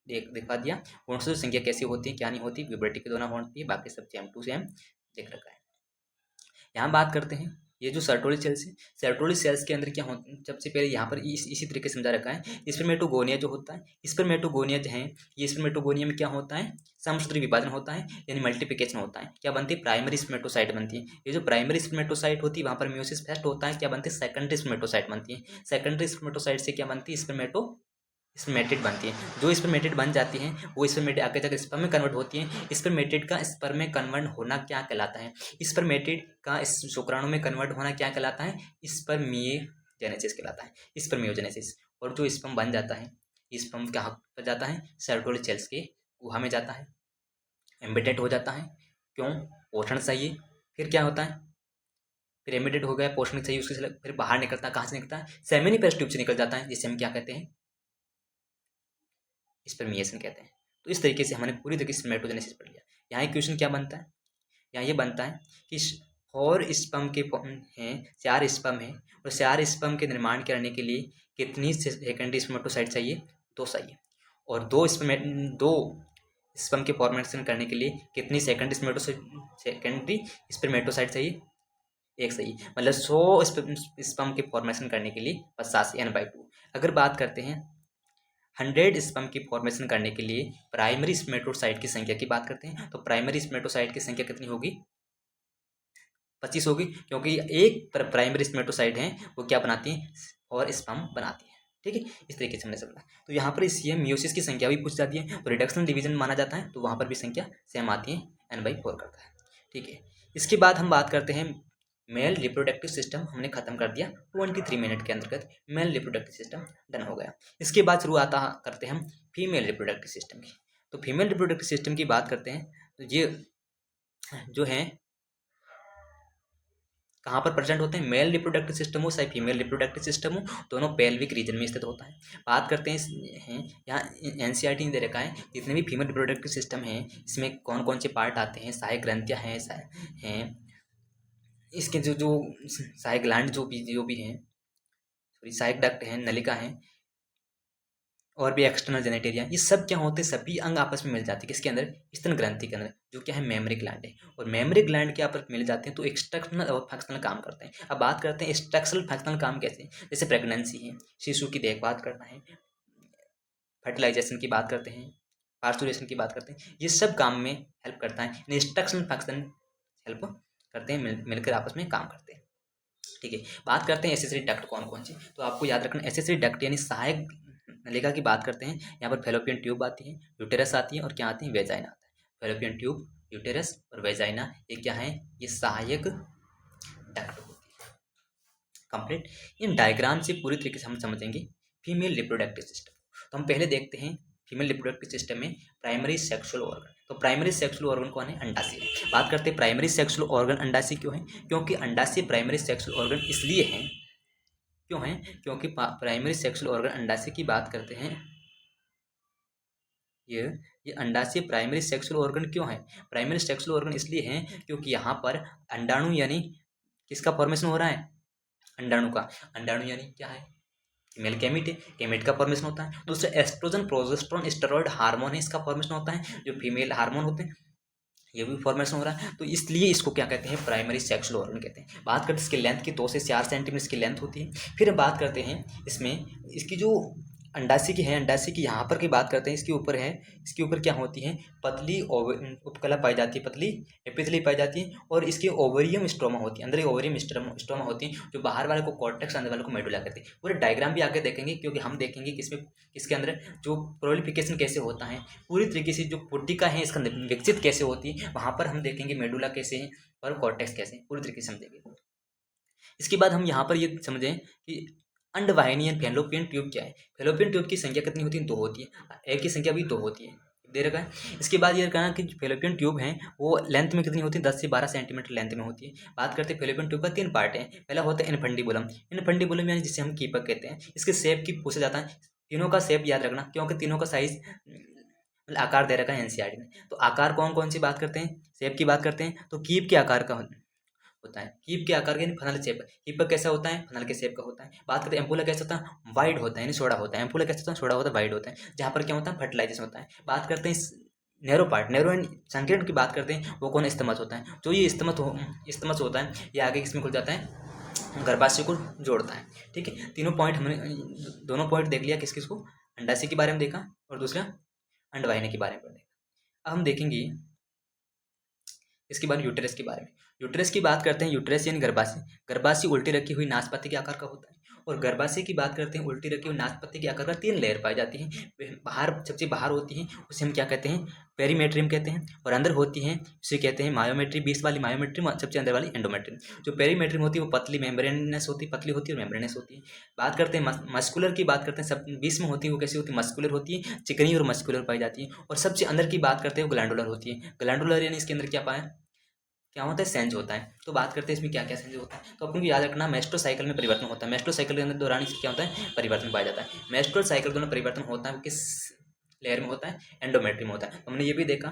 दिखा दिया। गुणसूत्र संख्या कैसी होती है, क्या नहीं होती, प्यूबर्टी के दौरान होती है, बाकी सब सेम टू सेम देख रखा है। यहाँ बात करते हैं, ये जो सर्टोली सेल्स है, सर्टोली सेल्स के अंदर क्या होता है, सबसे पहले यहाँ पर इसी तरीके से समझा रखा है। स्पर्मेटोगोनिया जो होता है, स्पर्मेटोगोनिया जो है, ये स्पर्मेटोगोनिया में क्या होता है, समसूत्री विभाजन होता है, यानी मल्टीप्लिकेशन होता है। क्या बनती है, प्राइमरी स्पर्मेटोसाइट बनती है। ये जो प्राइमरी स्पर्मेटोसाइट होती है वहाँ पर मियोसिस फेस्ट होता है, क्या बनती है, सेकेंडरी स्पर्मेटोसाइट बनती है। सेकेंडरी स्पर्मेटोसाइट से क्या बनती है, स्पर्मेटेड बनती है। जो स्पर्मेटेड बन जाती हैं वो स्पर्मेटेड आगे जाकर स्पर्म में कन्वर्ट होती हैं। स्पर्मेटेड का स्पर्म में कन्वर्ट होना क्या कहलाता है, स्पर्मेटेड का इस शुक्राणु में कन्वर्ट होना क्या कहलाता है, स्पर्मियोजेनेसिस कहलाता है, स्पर्मियोजेनेसिस। और जो स्पर्म बन जाता है, स्पर्म कहाँ पर जाता है, सर्टोली सेल्स के गुहा में जाता है, एम्बेडेड हो जाता है। क्यों, पोषण चाहिए। फिर क्या होता है, फिर एम्बेडेड हो गया, पोषण चाहिए, उसके फिर बाहर निकलता है। कहाँ से निकलता है, सेमिनिफेरस ट्यूब से निकल जाता है, जिसे हम क्या कहते हैं, स्पर्मिएशन कहते हैं। तो इस तरीके से हमने पूरी तरीके से स्पर्मेटोजेनेसिस पढ़ लिया। यहाँ एक क्वेश्चन क्या बनता है, यहाँ ये बनता है कि और स्पर्म के हैं, 4 स्पर्म हैं, और 4 स्पर्म के निर्माण करने के लिए कितनी सेकेंडरी स्पर्मेटोसाइट चाहिए, 2 चाहिए। और 2 स्पर्म के फॉर्मेशन करने के लिए कितनी सेकेंडरी स्पर्मेटोसाइट चाहिए, 1 चाहिए। मतलब 100 स्पर्म के फॉर्मेशन करने के लिए 50 n/2। अगर बात करते हैं 100 स्पर्म की फॉर्मेशन करने के लिए प्राइमरी स्पर्मेटोसाइट की संख्या की बात करते हैं, तो प्राइमरी स्पर्मेटोसाइट की संख्या कितनी होगी, 25 होगी। क्योंकि एक प्राइमरी स्पर्मेटोसाइट है वो क्या बनाती है, और स्पर्म बनाती है। ठीक है, इस तरीके से हमने समझा। तो यहाँ पर इस मियोसिस की संख्या भी पूछ जाती है, तो रिडक्शनल डिवीजन माना जाता है, तो वहाँ पर भी संख्या सेम आती है, n/4 करता है। ठीक है। इसके बाद हम बात करते हैं मेल रिप्रोडक्टिव सिस्टम, हमने खत्म कर दिया 23 मिनट के अंतर्गत। मेल रिप्रोडक्टिव सिस्टम डन हो गया। इसके बाद शुरुआत करते हैं हम फीमेल रिप्रोडक्टिव सिस्टम की। तो फीमेल रिप्रोडक्टिव सिस्टम की बात करते हैं, तो ये जो है कहाँ पर प्रेजेंट होते हैं, मेल रिप्रोडक्टिव सिस्टम हो चाहे फीमेल रिप्रोडक्टिव सिस्टम हो, दोनों पेल्विक रीजन में स्थित होता है। बात करते हैं यहाँ एनसीईआरटी ने दे रखा है, जितने भी फीमेल रिप्रोडक्टिव सिस्टम हैं इसमें कौन कौन से पार्ट आते हैं, सहायक ग्रंथियाँ हैं, इसके जो सहायक ग्लैंड जो भी हैं, सॉरी सहायक डक्ट हैं, नलिका हैं, और भी एक्सटर्नल जेनेटेरिया, ये सब क्या होते हैं, सभी अंग आपस में मिल जाते हैं किसके अंदर, स्तन ग्रंथि के अंदर, जो क्या है मेमरी ग्लैंड है। और मेमरी ग्लैंड के आपस में मिल जाते हैं तो एक्सट्रक्शनल और फंक्शनल काम करते हैं। अब बात करते हैं स्ट्रक्चरल फंक्शनल काम कैसे, जैसे प्रेगनेंसी है, शिशु की देखभाल करना है, फर्टिलाइजेशन की बात करते हैं, पार्चुरेशन की बात करते हैं, ये सब काम में हेल्प करता है। इंस्ट्रक्शनल फंक्शन हेल्प करते हैं, मिलकर आपस में काम करते हैं। ठीक है, बात करते हैं एसेसरी डक्ट कौन कौन सी, तो आपको याद रखना एसेसरी डक्ट यानी सहायक नलिका की बात करते हैं। यहाँ पर फेलोपियन ट्यूब आती है, यूटेरस आती है और क्या आती है, वेजाइना आता है। फेलोपियन ट्यूब, यूटेरस और वेजाइना, ये क्या है, ये सहायक डक्ट होती है। कंप्लीट। इन डायग्राम से पूरी तरीके से हम समझेंगे फीमेल रिप्रोडक्टिव सिस्टम। तो हम पहले देखते हैं फीमेल रिप्रोडक्टिव सिस्टम में प्राइमरी सेक्सुअल ऑर्गन। तो प्राइमरी सेक्सुअल ऑर्गन कौन है, अंडाशय। बात करते हैं प्राइमरी सेक्सुअल ऑर्गन अंडाशय क्यों है, क्योंकि अंडाशय प्राइमरी सेक्सुअल ऑर्गन इसलिए है, क्यों है, क्योंकि प्राइमरी सेक्सुअल ऑर्गन अंडाशय की बात करते हैं, ये अंडाशय प्राइमरी सेक्सुअल ऑर्गन क्यों है, प्राइमरी सेक्सुअल ऑर्गन इसलिए है क्योंकि यहाँ पर अंडाणु यानी किसका फॉर्मेशन हो रहा है, अंडाणु का। अंडाणु यानी क्या है, फीमेल गैमीट है, गैमीट का फॉर्मेशन होता है। दूसरा एस्ट्रोजन प्रोजेस्टेरोन स्टेरॉइड हार्मोन है, इसका फॉर्मेशन होता है, जो फीमेल हार्मोन होते हैं, ये भी फॉर्मेशन हो रहा है। तो इसलिए इसको क्या कहते हैं, प्राइमरी सेक्सुअल ऑर्गन कहते हैं। बात करते हैं इसकी लेंथ की, 2 से 4 सेंटीमीटर इसकी लेंथ होती है। फिर बात करते हैं इसमें इसकी जो अंडाशय की है, अंडाशय की यहाँ पर की बात करते हैं, इसके ऊपर है, इसके ऊपर क्या होती है, पतली उपकला पाई जाती है, पतली एपिथेली पाई जाती है, और इसके ओवरियम स्ट्रोमा होती है, अंदर ओवरियम स्ट्रोमा होती है, जो बाहर वाले को कॉर्टेक्स, अंदर वाले को मेडुला कहते हैं। पूरे डायग्राम भी आगे देखेंगे, क्योंकि हम देखेंगे कि इसमें इसके अंदर जो प्रोलिफिकेशन कैसे होता है, पूरी तरीके से जो पुट्टिका है इसके अंदर विकसित कैसे होती है, वहाँ पर हम देखेंगे मेडुला कैसे है और कॉर्टेक्स कैसे है, पूरी तरीके से समझेंगे। इसके बाद हम यहाँ पर ये समझें कि अंडवाहिनी एंड फेलोपियन ट्यूब क्या है। फेलोपियन ट्यूब की संख्या कितनी होती है, 2 होती है, एक की संख्या भी 2 होती है, दे रखा है। इसके बाद ये कहना कि फेलोपियन ट्यूब है वो लेंथ में कितनी होती है, 10 से 12 सेंटीमीटर लेंथ में होती है। बात करते हैं फेलोपियन ट्यूब का 3 पार्ट है। पहला होता है इनफंडिबुलम, इनफंडिबुलम यानी जिसे हम कीपक कहते हैं, इसके शेप की पूछा जाता है, तीनों का शेप याद रखना, क्योंकि तीनों का साइज आकार दे रखा है एनसीईआरटी में। तो आकार कौन कौन सी बात करते हैं, शेप की बात करते हैं, तो कीप के आकार का होता है, कीप के आकार के फनल शेप, कीप कैसा होता है, फनल के शेप का होता है। बात करते हैं एम्पुला कैसा होता है, वाइड होता है, यानी सोडा होता है। एम्पुला कैसा होता है, सोडा होता है, वाइड होता है, जहाँ पर क्या होता है, फर्टिलाइजेशन होता है। बात करते हैं नैरो पार्ट, नैरो एंड संकीर्ण की बात करते हैं, वो कौन स्तमच होता है, जो ये स्तमच होता है, ये आगे किसमें खुल जाता है, गर्भाशय को जोड़ता है। ठीक है, तीनों पॉइंट हमने दोनों पॉइंट देख लिया, किस किस को, अंडाशय के बारे में देखा और दूसरा अंडवाहिनी के बारे में देखा। अब हम देखेंगे इसके बाद यूटेरस के बारे में। यूटेरस की बात करते हैं, यूटेरस यानी गर्भाशय, गर्भाशय उल्टी रखी हुई नाशपाती के आकार का होता है। और गर्भाशय की बात करते हैं, उल्टी रखी हुई नाशपाती के आकार का 3 लेयर पाई जाती है। बाहर सबसे बाहर होती है उसे हम क्या कहते हैं, पेरीमेट्रियम कहते हैं, और अंदर होती है उसे कहते हैं मायोमेट्री, बीच वाली मायोमेट्रियम, सबसे अंदर वाली एंडोमेट्रियम। जो पेरीमेट्रियम होती है वो पतली मेम्ब्रेनस होती है, पतली होती है और मेम्ब्रेनस होती है। बात करते हैं मस्कुलर की, बात करते हैं सब बीच में होती है, वो कैसी होती है, मस्कुलर होती है, चिकनी और मस्कुलर पाई जाती है। और सबसे अंदर की बात करते हैं वो ग्लैंडुलर होती है। ग्लैंडुलर यानी इसके अंदर क्या पाया, क्या होता है, सेंज होता है। तो बात करते हैं इसमें क्या क्या सेंज होता है, तो अपन को याद रखना मेस्ट्रो साइकिल में परिवर्तन होता है। मेस्ट्रो साइकिल के अंदर दौरान क्या होता है, परिवर्तन पाया जाता है। मेस्ट्रो साइकिल दोनों परिवर्तन होता है, वो किस लेयर में होता है, एंडोमेट्रियम होता है। तो हमने ये भी देखा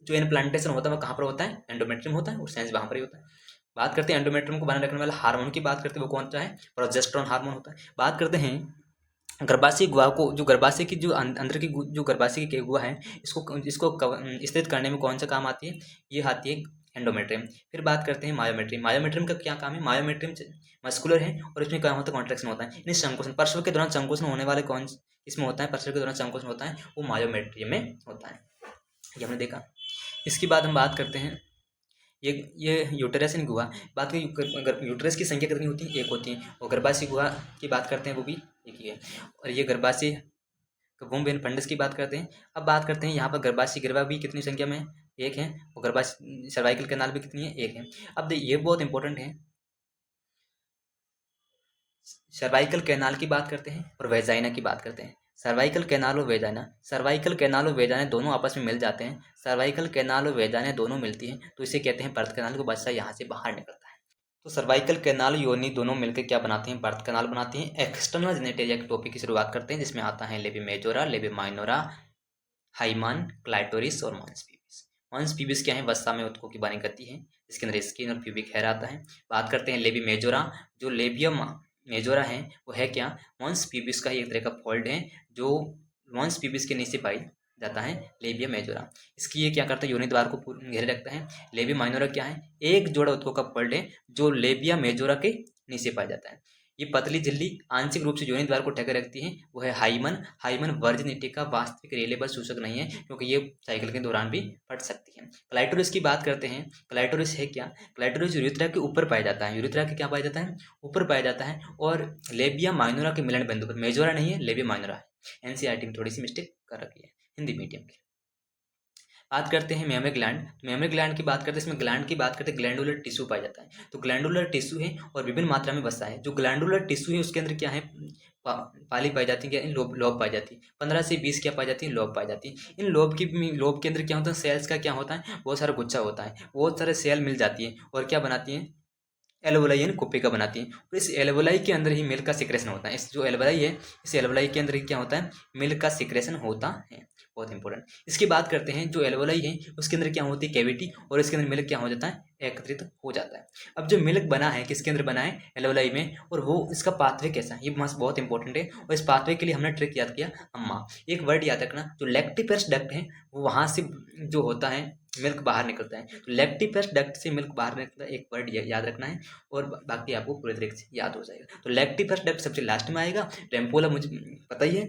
जो इनप्लांटेशन होता है वो कहाँ पर होता है, एंडोमेट्रियम होता है, और सेंस वहाँ पर ही होता है। बात करते हैं एंडोमेट्रियम को बनाए रखने वाला हार्मोन की बात करते हैं, वो कौन सा है, प्रोजेस्टेरोन हार्मोन होता है। बात करते हैं गर्भाशय गुहा को, जो गर्भाशय की जो अंदर की जो गर्भाशय की गुहा है, इसको स्थित करने में कौन सा काम आती है, ये आती है एंडोमेट्रियम। फिर बात करते हैं मायोमेट्रियम। मायोमेट्रियम का क्या काम है, मायोमेट्रियम मस्कुलर है और इसमें क्या होता है, कॉन्ट्रैक्शन होता है, यानी संकोचन। प्रसव के दौरान संकोचन होने वाले कौन इसमें होता है, प्रसव के दौरान संकोचन होता है, वो मायोमेट्रियम में होता है, ये हमने देखा। इसके बाद हम बात करते हैं ये यूटेरस इन गुहा। बात करें यूटेरस की संख्या कितनी होती है, 1 होती है। और गर्भाशय गुहा की बात करते हैं, वो भी एक ही है। और ये गर्भाशय वुम्ब एंड फंडस की बात करते हैं। अब बात करते हैं यहाँ पर गर्भाशय गिरवा भी कितनी संख्या में, 1 है। और गर्भाशय सर्वाइकल कैनाल भी कितनी है, 1 है। अब ये बहुत इंपॉर्टेंट है, सर्वाइकल कैनाल की बात करते हैं और वेजाइना की बात करते हैं। सर्वाइकल कैनाल और वेजाइना, सर्वाइकल कैनाल और वेजाइना दोनों आपस में मिल जाते हैं। सर्वाइकल कैनाल और वेजाइना दोनों मिलती हैं तो इसे कहते हैं बर्थ कैनाल, को बच्चा यहाँ से बाहर निकलता है। तो सर्वाइकल कैनाल योनि दोनों मिलकर क्या बनाते हैं, बर्थ कैनाल बनाते हैं। एक्सटर्नल जेनेटेरिया के टॉपिक की शुरुआत करते हैं, जिसमें आता है लेबी मेजोरा, लेबी माइनोरा, हाइमन, क्लाइटोरिस और मॉन्स पीबिस। मॉन्स पीबिस क्या है, वस्ता में उत्तकों की बनी करती है, इसके अंदर स्किन और प्यूबिक हेयर आता है। बात करते हैं लेबी मेजोरा, जो लेबियम मेजोरा है वो है क्या, मॉन्स पीबिस का ही एक तरह का फोल्ड है जो मॉन्स पीबिस के नीचे पाई जाता है लेबिया मेजोरा। इसकी ये क्या करता है, योनि द्वार को घेरे रखता है। लेबिया माइनोरा क्या है, एक जोड़ा ऊतकों का फोल्ड है जो लेबिया मेजोरा के नीचे पाया जाता है। ये पतली झिल्ली आंशिक रूप से योनि द्वार को ढके रखती है, वो है हाइमन। हाइमन वर्जिनिटी का वास्तविक रिलेबल सूचक नहीं है क्योंकि ये साइकिल के दौरान भी फट सकती है। क्लाइटोरिस की बात करते हैं। क्लाइटोरिस है क्या, क्लाइटोरिस यूरेथ्रा के ऊपर पाया जाता है। यूरेथ्रा के क्या पाया जाता है, ऊपर पाया जाता है और लेबिया माइनोरा के मिलन बिंदु पर। मेजोरा नहीं है, लेबिया माइनोरा है। एनसीईआरटी में थोड़ी सी मिस्टेक कर रखी है हिंदी मीडियम की। बात करते हैं मेमरी ग्लैंड। मेमरी ग्लैंड की बात करते हैं, इसमें ग्लैंड की बात करते हैं, ग्लैंडुलर टिश्यू पाया जाता है। तो ग्लैंडुलर टिश्यू है और विभिन्न मात्रा में बसता है। जो ग्लैंडुलर टिश्यू है उसके अंदर क्या है, पाली पाई जाती है, लोब लोब पाई जाती है। 15 से 20 क्या पाई जाती है, लोब पाई जाती है। इन लोब के अंदर क्या होता है, सेल्स का क्या होता है, बहुत सारा गुच्छा होता है, बहुत सारे सेल मिल जाती है और क्या बनाती है, एल्वोलाई यानी कुप्पी का बनाती है। और इस एल्वोलाई के अंदर ही मिल्क का सिक्रेशन होता है। इस जो एल्वोलाई है, इस एल्वोलाई के अंदर ही क्या होता है, मिल्क का सिक्रेशन होता है। बहुत इंपॉर्टेंट। इसकी बात करते हैं, जो एल्वोलाई है उसके अंदर क्या होती है, कैविटी, और इसके अंदर मिल्क क्या हो जाता है, एकत्रित हो जाता है। अब जो मिल्क बना है किसके अंदर बना है, एल्वोलाई में, और वो इसका पाथवे कैसा है, ये मस्त बहुत इंपॉर्टेंट है। और इस पाथवे के लिए हमने ट्रिक याद किया, अम्मा। एक वर्ड याद रखना, जो लैक्टिपर्स डक्ट है वो वहां से जो होता है मिल्क बाहर निकलता है। तो लैक्टिपर्स डक्ट से मिल्क बाहर निकलता है, एक वर्ड याद रखना है और बाकी आपको पूरे तरीके से याद हो जाएगा। तो लैक्टिपर्स डक्ट सबसे लास्ट में आएगा। टेम्पोला मुझे पता ही है,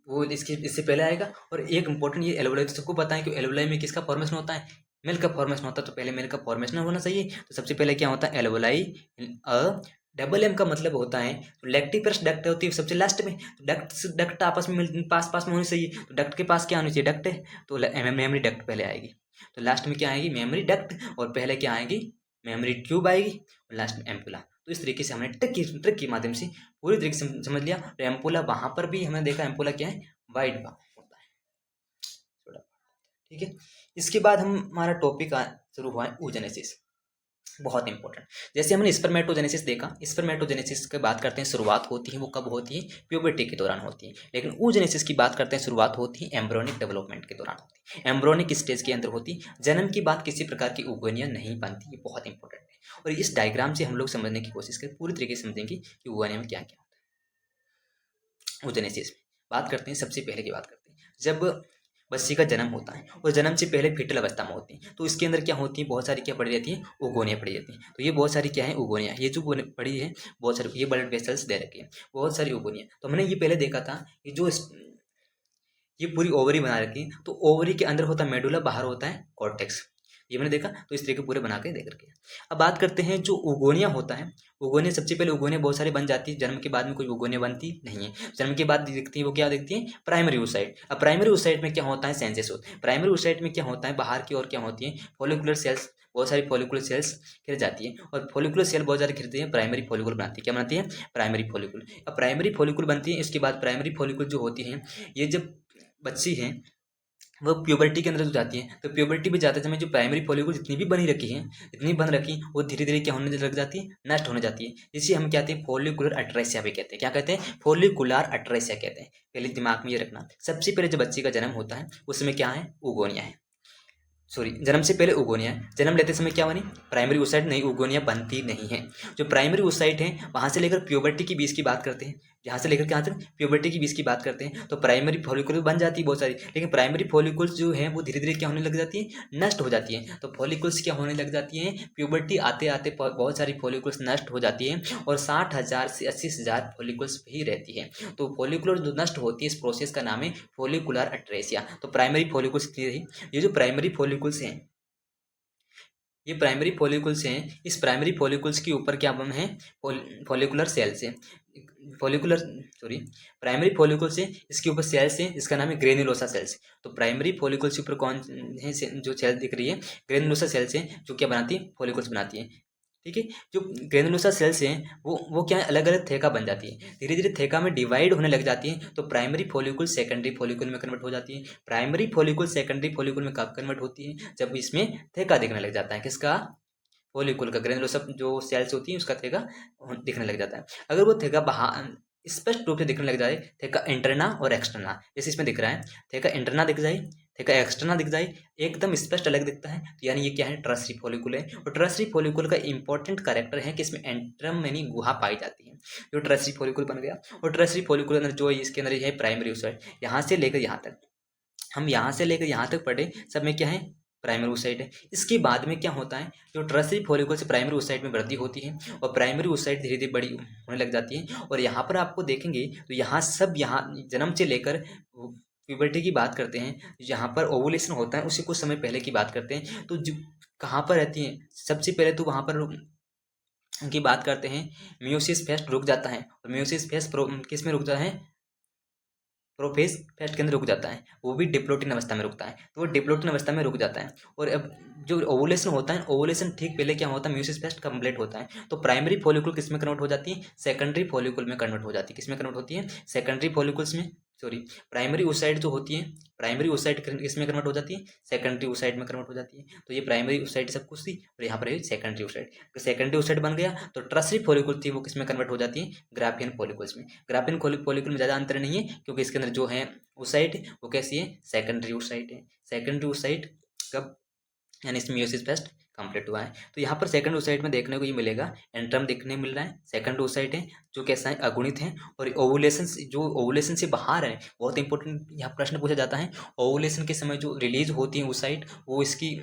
वो इससे पहले आएगा। और एक इंपॉर्टेंट, ये एल्वोलाई तो सबको पता है कि एल्वोलाई में किसका फॉर्मेशन होता है, मिल्क का फॉर्मेशन होता है। तो पहले मिल्क का फॉर्मेशन होना चाहिए। तो सबसे पहले क्या होता है, एल्वोलाई। डबल एम का मतलब होता है, तो लैक्टिपर्स डक्ट होती है सबसे लास्ट में। तो डक्ट आपस में पास पास में होनी चाहिए। तो डक्ट के पास क्या होनी चाहिए, डक्ट है, तो मेमोरी डक्ट पहले आएगी। तो लास्ट में क्या आएगी, मेमोरी डक्ट, और पहले क्या आएगी, मेमोरी ट्यूब आएगी, और लास्ट में एम्पुला। तो इस तरीके से हमने ट्रिक के माध्यम से पूरी तरीके से समझ लिया। तो एम्पुला वहां पर भी हमने देखा, एम्पुला क्या है, वाइट बार होता है, थोड़ा। ठीक है, इसके बाद हमारा टॉपिक शुरू हुआ है oogenesis। बहुत इंपॉर्टेंट। जैसे हमने स्पर्मेटोजेनेसिस देखा, स्पर्मेटोजेनेसिस की बात करते हैं, शुरुआत होती है वो कब होती है, प्यूबर्टी के दौरान होती है। लेकिन oogenesis की बात करते हैं, शुरुआत होती है एम्ब्रोनिक डेवलपमेंट के दौरान होती है, एम्ब्रोनिक स्टेज के अंदर होती है। जन्म की बात किसी प्रकार की उगोनिया नहीं बनती, ये बहुत इंपॉर्टेंट है। और इस डायग्राम से हम लोग समझने की कोशिश करें, पूरी तरीके से समझेंगे कि उगोनिया में क्या क्या होता है। oogenesis में बात करते हैं, सबसे पहले की बात करते हैं, जब बच्चे का जन्म होता है और जन्म से पहले फीटल अवस्था में होती है, तो इसके अंदर क्या होती है, बहुत सारी क्या पड़ी रहती है, उगोनिया पड़ी रहती है। तो ये बहुत सारी क्या है, उगोनिया, ये जो पड़ी है बहुत सारी, ये ब्लड वेसल्स दे रखी है, बहुत सारी उगोनिया। तो हमने ये पहले देखा था कि जो ये पूरी ओवरी बना रखी है, तो ओवरी के अंदर होता है मेडुला, बाहर होता है कॉर्टेक्स, ये मैंने देखा। तो इस तरीके पूरे बना के देख रखे। अब बात करते हैं जो उगोनिया होता है, उगोनिया सबसे पहले उगोनिया बहुत सारी बन जाती है, जन्म के बाद में कोई उगोनिया बनती नहीं है। जन्म के बाद दिखती है वो क्या दिखती है, प्राइमरी oocyte। अब प्राइमरी oocyte में क्या होता है, सेंसेस होता है। प्राइमरी oocyte में क्या होता है, बाहर की ओर क्या होती है, फॉलिकुलर सेल्स, बहुत सारी फॉलिकुलर सेल्स घिर जाती है, और फॉलिकुलर सेल बहुत ज़्यादा घिरती है, प्राइमरी फॉलिकुल बनाती है। क्या बनाती है, प्राइमरी फॉलिकुल। अब प्राइमरी फॉलिकुल बनती है, इसके बाद प्राइमरी फॉलिकुल जो होती है, ये जब बच्ची है वो प्यूबर्टी के अंदर जो जाती है, तो प्यूबर्टी में जाते समय जो प्राइमरी फॉलिकुल जितनी भी बनी रखी है, इतनी बन रखी, वो धीरे धीरे क्या होने लग जाती है, नष्ट होने जाती है। जिसे हम कहते हैं फॉलिकुलर अट्रेसिया भी कहते हैं। क्या कहते हैं, फॉलिकुलर अट्रेसिया कहते हैं। पहले दिमाग में ये रखना। सबसे पहले जब बच्चे का जन्म होता है उसमें क्या है, उगोनिया है, सॉरी, जन्म से पहले उगोनिया है। जन्म लेते समय क्या बनी, प्राइमरी oocyte, नहीं, उगोनिया बनती नहीं है। जो प्राइमरी oocyte है वहां से लेकर प्यूबर्टी की बीच की बात करते हैं, यहाँ से लेकर कहाँ तक, प्यूबर्टी की बीच की बात करते हैं, तो प्राइमरी फॉलिकुल बन जाती है बहुत सारी, लेकिन प्राइमरी फॉलिकुल्स जो है वो धीरे धीरे क्या होने लग जाती है, नष्ट हो जाती है। तो फॉलिकुल्स क्या होने लग जाती है, प्यूबर्टी आते आते बहुत सारी फॉलिकुल्स नष्ट हो जाती है, और 60,000 से 80,000 फॉलिकुल्स भी रहती है। तो फॉलिकुलर जो नष्ट होती है, इस प्रोसेस का नाम है फॉलिकुलर अट्रेसिया। तो प्राइमरी फॉलिकुल्स रही, ये जो प्राइमरी फॉलिकुल्स हैं, ये प्राइमरी फॉलिकुल्स हैं। इस प्राइमरी फॉलिकुल्स के ऊपर क्या बम है, फॉलिकुलर सेल्स है, फॉलिकुलर, सॉरी, प्राइमरी फॉलिकुल्स है, इसके ऊपर सेल्स है, इसका नाम है ग्रेनुलोसा सेल्स। तो प्राइमरी फॉलिकुल्स के ऊपर कौन है, जो सेल दिख रही है, ग्रेनुलोसा सेल्स है, जो क्या बनाती है, फॉलिकुल्स बनाती है। ठीक है, जो ग्रेनुलोसा सेल्स हैं वो क्या है, अलग अलग थेका बन जाती है, धीरे धीरे थेका में डिवाइड होने लग जाती है। तो प्राइमरी फॉलिकुल सेकेंडरी फॉलिकुल में कन्वर्ट हो जाती है। प्राइमरी फॉलिकुल सेकेंडरी फॉलिकुल में कब कन्वर्ट होती है, जब इसमें थेका दिखने लग जाता है, किसका, फॉलिकुल का, ग्रेनुलोसा जो सेल्स होती है उसका थेका दिखने लग जाता है। अगर वो थेका बाहर स्पष्ट रूप से दिखने लग जाए, थेका इंटरना और एक्सटर्ना, जैसे इसमें दिख रहा है, थेका इंटरना दिख जाए, थेका एक्सटर्नल दिख जाए, एकदम स्पष्ट अलग दिखता है, तो यानी ये क्या है, टर्सरी फॉलिकुल है। और टर्सरी फॉलिकुल का इंपॉर्टेंट कैरेक्टर है कि इसमें एंट्रम यानी गुहा पाई जाती है, जो टर्सरी फॉलिकुल बन गया। और टर्सरी फॉलिकुल अंदर जो है, इसके अंदर ये है प्राइमरी ओसाइट, यहाँ से लेकर यहाँ तक, हम यहाँ से लेकर यहाँ तक पढ़े, सब में क्या है, प्राइमरी ओसाइट है। इसके बाद में क्या होता है, जो टर्सरी फॉलिकल से प्राइमरी ओसाइट में वृद्धि होती है और प्राइमरी ओसाइट धीरे धीरे बड़ी होने लग जाती है। और यहाँ पर आपको देखेंगे तो यहाँ सब, यहाँ जन्म से लेकर प्यूबर्टी की बात करते हैं, जहाँ पर ओवुलेशन होता है उसी कुछ समय पहले की बात करते हैं। तो जो कहाँ पर रहती हैं, सबसे पहले तो वहाँ पर की बात करते हैं, मियोसिस फेस्ट रुक जाता है। और मियोसिस फेस्ट किस में रुक जाता है, प्रोफेज फेस्ट के अंदर रुक जाता है, वो भी डिप्लोटिन अवस्था में रुकता है, तो वो डिप्लोटिन अवस्था में रुक जाता है। और अब जो ओवुलेशन होता है, ओवुलेशन ठीक पहले क्या होता है, म्यूसिस फेस्ट कंप्लीट होता है, तो प्राइमरी फॉलिकल किस में कन्वर्ट हो जाती है, सेकेंडरी फॉलिकल में कन्वर्ट हो जाती है। किस में कन्वर्ट होती है, सेकेंडरी फॉलिकल्स में, सॉरी, प्राइमरी ओसाइट जो होती है, प्राइमरी ओसाइट किस में कन्वर्ट हो जाती है, सेकेंडरी ओसाइट में कन्वर्ट हो जाती है। तो ये प्राइमरी ओसाइट सब कुछ थी, और यहाँ पर है सेकेंडरी ओसाइट। तो सेकेंडरी ओसाइट बन गया, तो टर्सरी फॉलिकल थी वो किस में कन्वर्ट हो जाती है, ग्राफियन फॉलिकल्स में। ग्राफियन फॉलिकल में ज़्यादा अंतर नहीं है, क्योंकि इसके अंदर जो है ओसाइट वो कैसी है, सेकेंडरी ओसाइट है। सेकेंडरी ओसाइट कब, यानी इसमें मियोसिस फेस्ट कंप्लीट हुआ है। तो यहाँ पर सेकंड ओसाइट में देखने को ये मिलेगा, एंट्रम देखने मिल रहा है, सेकंड ओसाइट है जो कैसा है, अगुणित है। और ओवुलेशन जो ओवुलेशन से बाहर है, बहुत इंपॉर्टेंट यहाँ प्रश्न पूछा जाता है, ओवुलेशन के समय जो रिलीज होती है ओसाइट, वो इसकी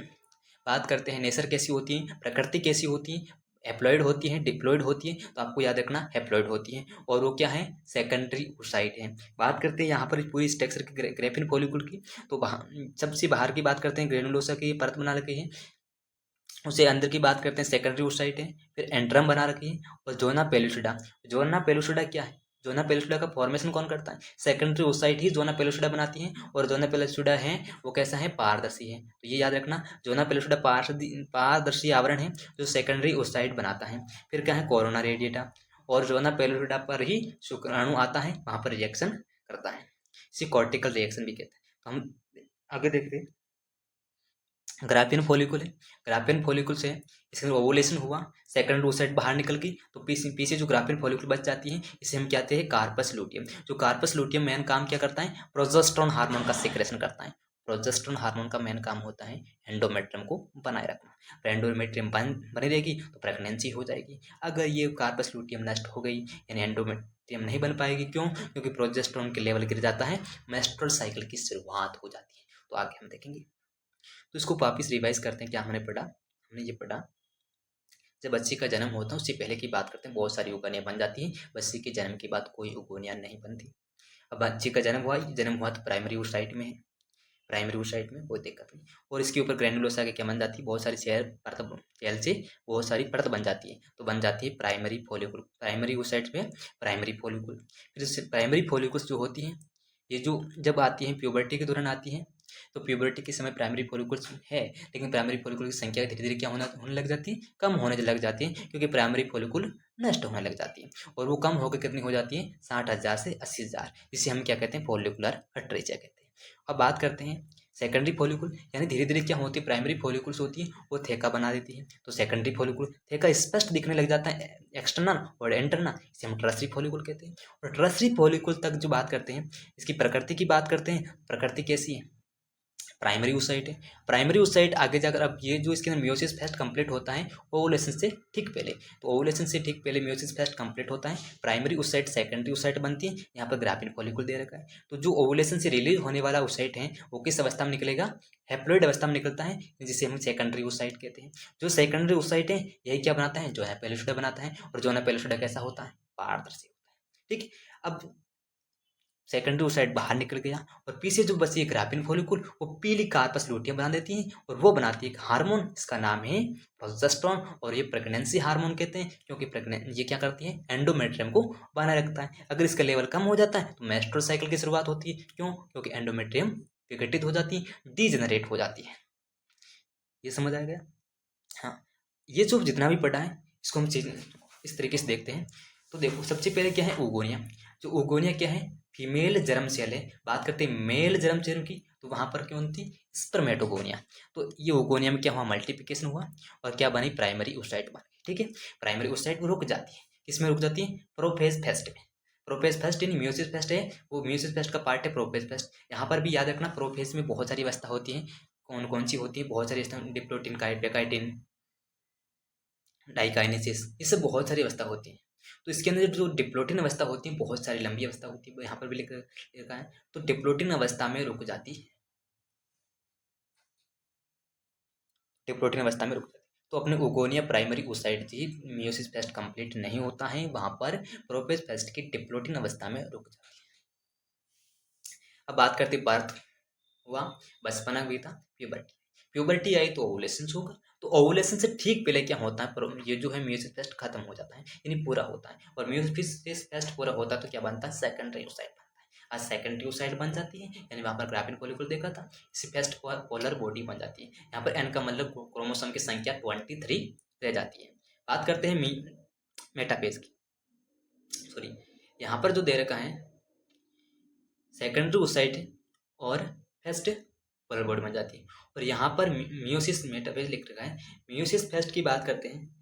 बात करते हैं, नेचर कैसी होती है, प्रकृति कैसी होती है, हैप्लॉइड होती है, डिप्लॉइड होती है, तो आपको याद रखना हैप्लॉइड होती है। और वो क्या है, सेकेंडरी ओसाइट है। बात करते हैं यहाँ पर पूरी स्ट्रक्चर की, ग्राफिन फॉलिकल की, तो सबसे बाहर की बात करते हैं, ग्रेनुलोसा की परत बना रखी है, उसे अंदर की बात करते हैं, सेकेंडरी ओसाइट है। फिर एंट्रम बना रखी है, और जोना पेलुसिडा। जोना पेलुसिडा क्या है, जोना पेलुसिडा का फॉर्मेशन कौन करता है, सेकेंडरी ओसाइट ही जोना पेलुसिडा बनाती है। और जोना पेलुसिडा है वो कैसा है, पारदर्शी है, तो ये याद रखना, जोना पेलुसिडा पारदर्शी आवरण है जो सेकेंडरी ओसाइट बनाता है। फिर क्या है, कोरोना रेडिएटा, और जोना पेलुसिडा पर ही शुक्राणु आता है, वहाँ पर रिएक्शन करता है, इसे कॉर्टिकल रिएक्शन भी कहते हैं। तो हम आगे देखते हैं, ग्राफियन फॉलिकल है, ग्राफियन फॉलिकल से इसके अंदर ओवुलेशन हुआ, सेकंड ओसाइट बाहर निकल गई, तो पीछे जो ग्राफियन फॉलिकल बच जाती है, इसे हम कहते हैं कार्पस लूटियम। जो कार्पस लूटियम मेन काम क्या करता है, प्रोजेस्टेरोन हार्मोन का सिक्रेशन करता है। प्रोजेस्टेरोन हार्मोन का मेन काम होता है एंडोमेट्रियम को बनाए रखना। एंडोमेट्रियम बनी रहेगी तो प्रेगनेंसी हो जाएगी। अगर ये कार्पस लूटियम नष्ट हो गई, यानी एंडोमेट्रियम नहीं बन पाएगी, क्यों, क्योंकि प्रोजेस्टेरोन के लेवल गिर जाता है, मेस्ट्रुअल साइकिल की शुरुआत हो जाती है। तो आगे हम देखेंगे, तो इसको वापिस रिवाइज करते हैं, क्या हमने पढ़ा, हमने ये पढ़ा, जब बच्चे का जन्म होता है उससे पहले की बात करते हैं, बहुत सारी उगनियाँ बन जाती हैं, बच्चे के जन्म के बाद कोई उगनियाँ नहीं बनती। अब बच्चे का जन्म हुआ तो प्राइमरी ओसाइट में है, प्राइमरी ओसाइट में कोई दिक्कत नहीं। और इसके ऊपर ग्रैन्युलोसा के क्या बन जाती है, बहुत सारी सेल से बहुत सारी परत बन जाती है, तो बन जाती है प्राइमरी फॉलिकल। प्राइमरी ओसाइट में प्राइमरी फॉलिकल, फिर प्राइमरी फॉलिकल्स जो होती हैं, ये जो जब आती हैं प्यूबर्टी के दौरान आती हैं, तो प्यूबर्टी के समय प्राइमरी फॉलिकल्स है, लेकिन प्राइमरी फॉलिकल की संख्या धीरे धीरे क्या होने लग जाती है, कम होने लग जाती है, क्योंकि प्राइमरी फॉलिकल नष्ट होने लग जाती है। और वो कम होकर कितनी हो जाती है, 60,000 से 80,000, जिसे हम क्या कहते हैं, फॉलिकुलर अट्रेसिया कहते हैं। अब बात करते हैं सेकेंडरी फॉलिकल, यानी धीरे धीरे क्या होती है, प्राइमरी फॉलिकल्स होती है वो थेका बना देती है, तो सेकेंडरी फॉलिकल थेका स्पष्ट दिखने लग जाता है, एक्सटर्नल और इंटरनल, इसे हम टर्सरी फॉलिकल कहते हैं। और टर्सरी फॉलिकल तक जो बात करते हैं, इसकी प्रकृति की बात करते हैं, प्रकृति कैसी है, प्राइमरी ओसाइट है। प्राइमरी ओसाइट आगे जाकर, अब ये जो इसके अंदर मियोसिस फेस्ट कंप्लीट होता है ओवुलेशन से ठीक पहले, तो ओवुलेशन से ठीक पहले मियोसिस फेस्ट कंप्लीट होता है, प्राइमरी ओसाइट सेकेंडरी ओसाइट बनती है, यहाँ पर ग्राफिन फॉलिकल दे रखा है। तो जो ओवुलेशन से रिलीज होने वाला ओसाइट है वो किस अवस्था में निकलेगा, हैप्लॉइड अवस्था में निकलता है, जिसे हम सेकेंडरी ओसाइट कहते हैं। जो सेकेंडरी ओसाइट है यही क्या बनाता है, जो है पेलुसिडा बनाता है, और जो है पेलुसिडा कैसा होता है, पारदर्शी होता है। ठीक, अब सेकेंडरी ओसाइट बाहर निकल गया, और पीछे जो बची एक ग्राफिन फॉलिकल वो पीली कार्पस लूटियम बना देती है, और वो बनाती है एक हार्मोन, इसका नाम है प्रोजेस्टेरोन। और ये प्रेगनेंसी हार्मोन कहते हैं, क्योंकि ये क्या करती है, एंडोमेट्रियम को बनाए रखता है। अगर इसका लेवल कम हो जाता है तो मेस्ट्रुअल साइकिल की शुरुआत होती है, क्यों, क्योंकि एंडोमेट्रियम विघटित हो जाती है, डीजेनरेट हो जाती है। ये समझ आ गया। हाँ, ये जो जितना भी पढ़ा है इसको हम इस तरीके से देखते हैं। तो देखो, सबसे पहले क्या है, ओगोनिया। जो ओगोनिया क्या है, फीमेल जर्म सेल है। बात करते हैं मेल जर्म सेल की, तो वहां पर क्यों थी, स्पर्मेटोगोनिया। तो ये ओगोनिया में क्या हुआ, मल्टीप्लिकेशन हुआ, और क्या बनी, प्राइमरी ओसाइट बनी। ठीक है, प्राइमरी ओसाइट रुक जाती है, किसमें रुक जाती है, प्रोफेज फेस्ट में। प्रोफेज फर्स्ट यानी म्यूसिस फर्स्ट है, वो म्यूसिस फर्स्ट का पार्ट है प्रोफेज फर्स्ट। यहाँ पर भी याद रखना प्रोफेज में बहुत सारी अवस्था होती है। कौन कौन सी होती है? बहुत सारी अवस्था, डिप्लोटिन, काइटिन, डाइकाइनेसिस, ये सब बहुत सारी अवस्था होती है। तो इसके अंदर जो डिप्लोटिन अवस्था होती है बहुत सारी लंबी अवस्था होती है, यहाँ पर भी लिखा है। तो डिप्लोटिन अवस्था में रुक जाती है, डिप्लोटिन अवस्था में रुक जाती है। तो अपने ओगोनिया प्राइमरी ओसाइट थी, मियोसिस फेस्ट कंप्लीट नहीं होता है, वहां पर प्रोफेज फेस्ट की डिप्लोटिन अवस्था में रुक जाती है। अब बात करते बर्थ हुआ, बचपना बीता, प्यूबर्टी, प्यूबर्टी आई तो ओवुलेशन होगा। तो ओवुलेशन से ठीक पहले क्या होता है, ये जो है मियोसिस फेस्ट खत्म हो जाता है, यानी पूरा होता है। और मियोसिस फेस्ट पूरा होता है तो क्या बनता है, सेकेंडरी ओसाइट बनता है। आज सेकेंडरी ओसाइट बन जाती है, यानी वहां पर ग्राफिन फॉलिकल देखा था, इसी फेस्ट पोलर बॉडी बन जाती है। यहाँ पर एन का मतलब क्रोमोसोम की संख्या 23 रह जाती है। बात करते हैं मेटाफेज की, सॉरी, यहाँ पर जो दे रखा है सेकेंडरी ओसाइट और फेस्ट पोलर बॉडी बन जाती है। और यहाँ पर मियोसिस मेटाफेज लिख रखा है। मियोसिस फेस्ट की बात करते हैं,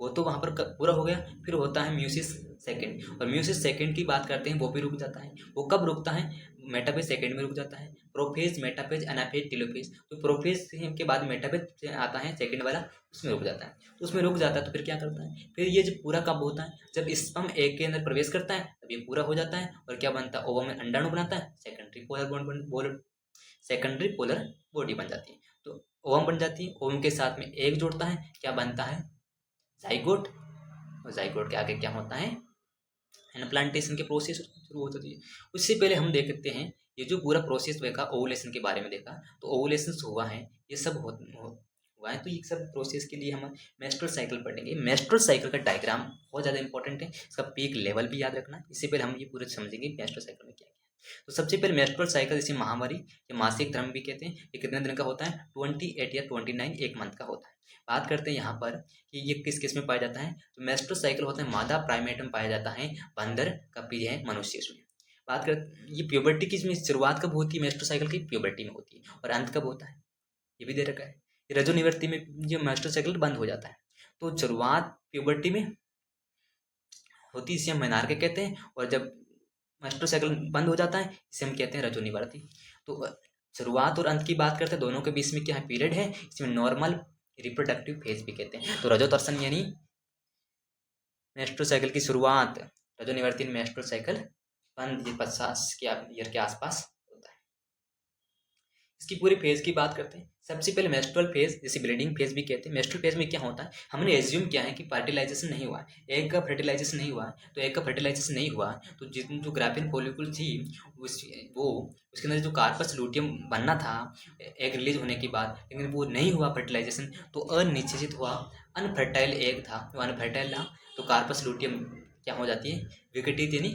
वो तो वहाँ पर पूरा हो गया, फिर होता है म्यूसिस सेकंड। और म्यूसिस सेकंड की बात करते हैं, वो भी रुक जाता है। वो कब रुकता है, मेटाफेज सेकंड में रुक जाता है। Prophase, metaphase, anaphase, telophase. तो प्रोफेज के बाद मेटाफेज आता है सेकंड वाला, उसमें रुक जाता है। तो उसमें रुक जाता है तो फिर क्या करता है, फिर ये जब पूरा कब होता है, जब स्पर्म एग के अंदर प्रवेश करता है तब ये पूरा हो जाता है। और क्या बनता है, ओवम में अंडाणु बनाता है, सेकेंडरी पोलर बॉडी बन जाती है। तो ओवम बन जाती है, ओवम के साथ में एग जोड़ता है, क्या बनता है, जाइगोट। और जाइगोट के आगे क्या होता है, प्लांटेशन के प्रोसेस शुरू हो जाती है। उससे पहले हम देखते हैं ये जो पूरा प्रोसेस देखा, ओवुलेशन के बारे में देखा, तो ओवुलेशन हुआ है, ये सब हुआ है। तो ये सब प्रोसेस के लिए हम मेस्ट्रुअल साइकिल पढ़ेंगे। मेस्ट्रुअल साइकिल का डायग्राम बहुत ज़्यादा इंपॉर्टेंट है, इसका पीक लेवल भी याद रखना। इससे पहले हम ये पूरे समझेंगे मेस्ट्रुअल साइकिल में क्या क्या है। तो सबसे पहले मेस्ट्रुअल साइकिल, जैसे महावारी या मासिक धर्म भी कहते हैं, ये कितने दिन का होता है, 28 या 29 एक मंथ का होता है। बात करते हैं यहाँ पर कि ये किस किस में पाया जाता है। तो मेस्ट्रुअल साइकिल होता है मादा प्राइमेट में पाया जाता है, बंदर, कपी है मनुष्य में। बात कर, ये प्यूबर्टी की इसमें शुरुआत कब होती है, मेस्ट्रुअल साइकिल की प्यूबर्टी में होती है। और अंत कब होता है ये भी दे रखा है, रजोनिवृत्ति में जो मेस्ट्रुअल साइकिल बंद हो जाता है। तो शुरुआत प्यूबर्टी में होती है, इसे हम मेनार्के कहते हैं। और जब मेस्ट्रुअल साइकिल बंद हो जाता है इसे हम कहते हैं रजोनिवृत्ति। तो शुरुआत और अंत की बात करते हैं, दोनों के बीच में क्या है, पीरियड है, इसमें नॉर्मल रिप्रोडक्टिव फेज भी कहते हैं। तो रजोतर्षण यानी मेस्ट्रुअल साइकिल की शुरुआत, रजोनिवर्ती मेस्ट्रुअल साइकिल बंद 50 के ईयर के आसपास होता है। इसकी पूरी फेज की बात करते हैं। सबसे पहले मेस्ट्रुअल फेज, जैसे ब्लीडिंग फेज भी कहते हैं। मेस्ट्रुअल फेज में क्या होता है, हमने एज्यूम किया है कि फर्टिलाइजेशन नहीं हुआ है, एग का फर्टिलाइजेशन नहीं हुआ है। तो एग का फर्टिलाइजेशन नहीं हुआ तो जितनी जो ग्राफिन फॉलिकल थी वो उसके अंदर जो कार्पस लूटियम बनना था एग रिलीज होने के बाद, लेकिन वो नहीं हुआ फर्टिलाइजेशन, तो अनिश्चित हुआ, अनफर्टाइल एग था, वो अनफर्टाइल था। तो कार्पस लूटियम क्या हो जाती है, विकटित यानी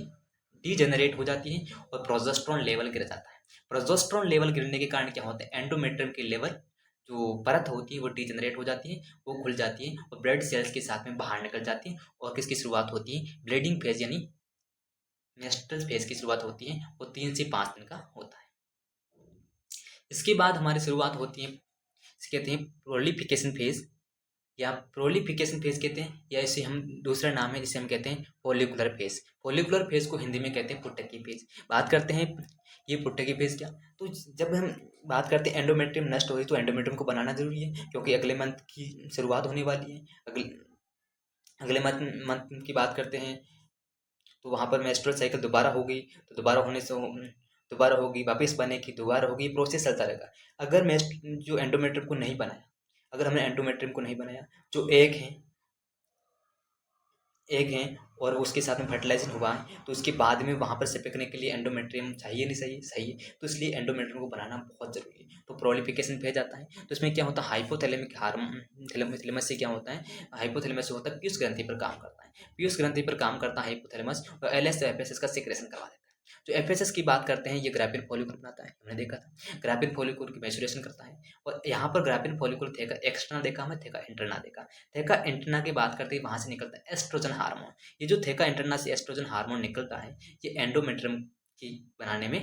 डीजेनरेट हो जाती है और प्रोजेस्टेरॉन लेवल गिर जाता है। प्रोजेस्टेरॉन लेवल गिरने के कारण क्या होता है, एंडोमेट्रियम की लेवल जो परत होती है वो डीजेनरेट हो जाती है, वो खुल जाती है और ब्लड सेल्स के साथ में बाहर निकल जाती है। और किसकी शुरुआत होती है, ब्लीडिंग फेज यानी मेस्ट्रुअल फेज की शुरुआत होती है, वो 3 से 5 दिन का होता है। इसके बाद हमारी शुरुआत होती है, इसे कहते हैं प्रोलिफिकेशन फेज, या प्रोलिफिकेशन फेज कहते हैं, या इसे हम दूसरा नाम है जिसे हम कहते हैं फॉलिकुलर फेज। फॉलिकुलर फेज को हिंदी में कहते हैं पुटकी फेज। बात करते हैं ये पुटकी फेज क्या, तो जब हम बात करते हैं एंडोमेट्रियम नष्ट हो रही तो एंडोमेट्रियम को बनाना जरूरी है, क्योंकि अगले मंथ की शुरुआत होने वाली है। अगले मंथ की बात करते हैं तो वहाँ पर मेस्ट्रुअल साइकिल दोबारा हो गई, तो दोबारा होने से दोबारा होगी, वापस बनेगी, दोबारा होगी, प्रोसेस चलता रहेगा। अगर जो एंडोमेट्रियम को नहीं बनाया, अगर हमने एंडोमेट्रियम को नहीं बनाया, जो एग हैं और उसके साथ में फर्टिलाइजेशन हुआ है, तो उसके बाद में वहाँ पर सिपकने के लिए एंडोमेट्रियम चाहिए, नहीं चाहिए, सही है। तो इसलिए एंडोमेट्रियम को बनाना बहुत जरूरी है। तो प्रोलिफिकेशन फेज आता है, तो इसमें क्या होता है, हाइपोथैलेमिक हार्मोन, थैलेमस से क्या होता है, हाइपोथैलेमस से होता है पीयूष ग्रंथि पर काम करता है, पीयूष ग्रंथि पर काम करता है हाइपोथैलेमस, और एलएस एफएसएस का सिक्रेशन करवा देता है। जो एफएसएस की बात करते हैं, ये ग्राफिन फॉलिकल बनाता है, हमने देखा था, ग्राफिन फॉलिकल की मैच्योरेशन करता है। और यहाँ पर ग्राफिन फॉलिकल थेका एक्सटर्नल देखा, हमें थेका इंटरना देखा। थेका इंटरना की बात करते हैं, वहाँ से निकलता है एस्ट्रोजन हार्मोन। ये जो थेका इंटरना से एस्ट्रोजन हार्मोन निकलता है, ये एंडोमेट्रियम की बनाने में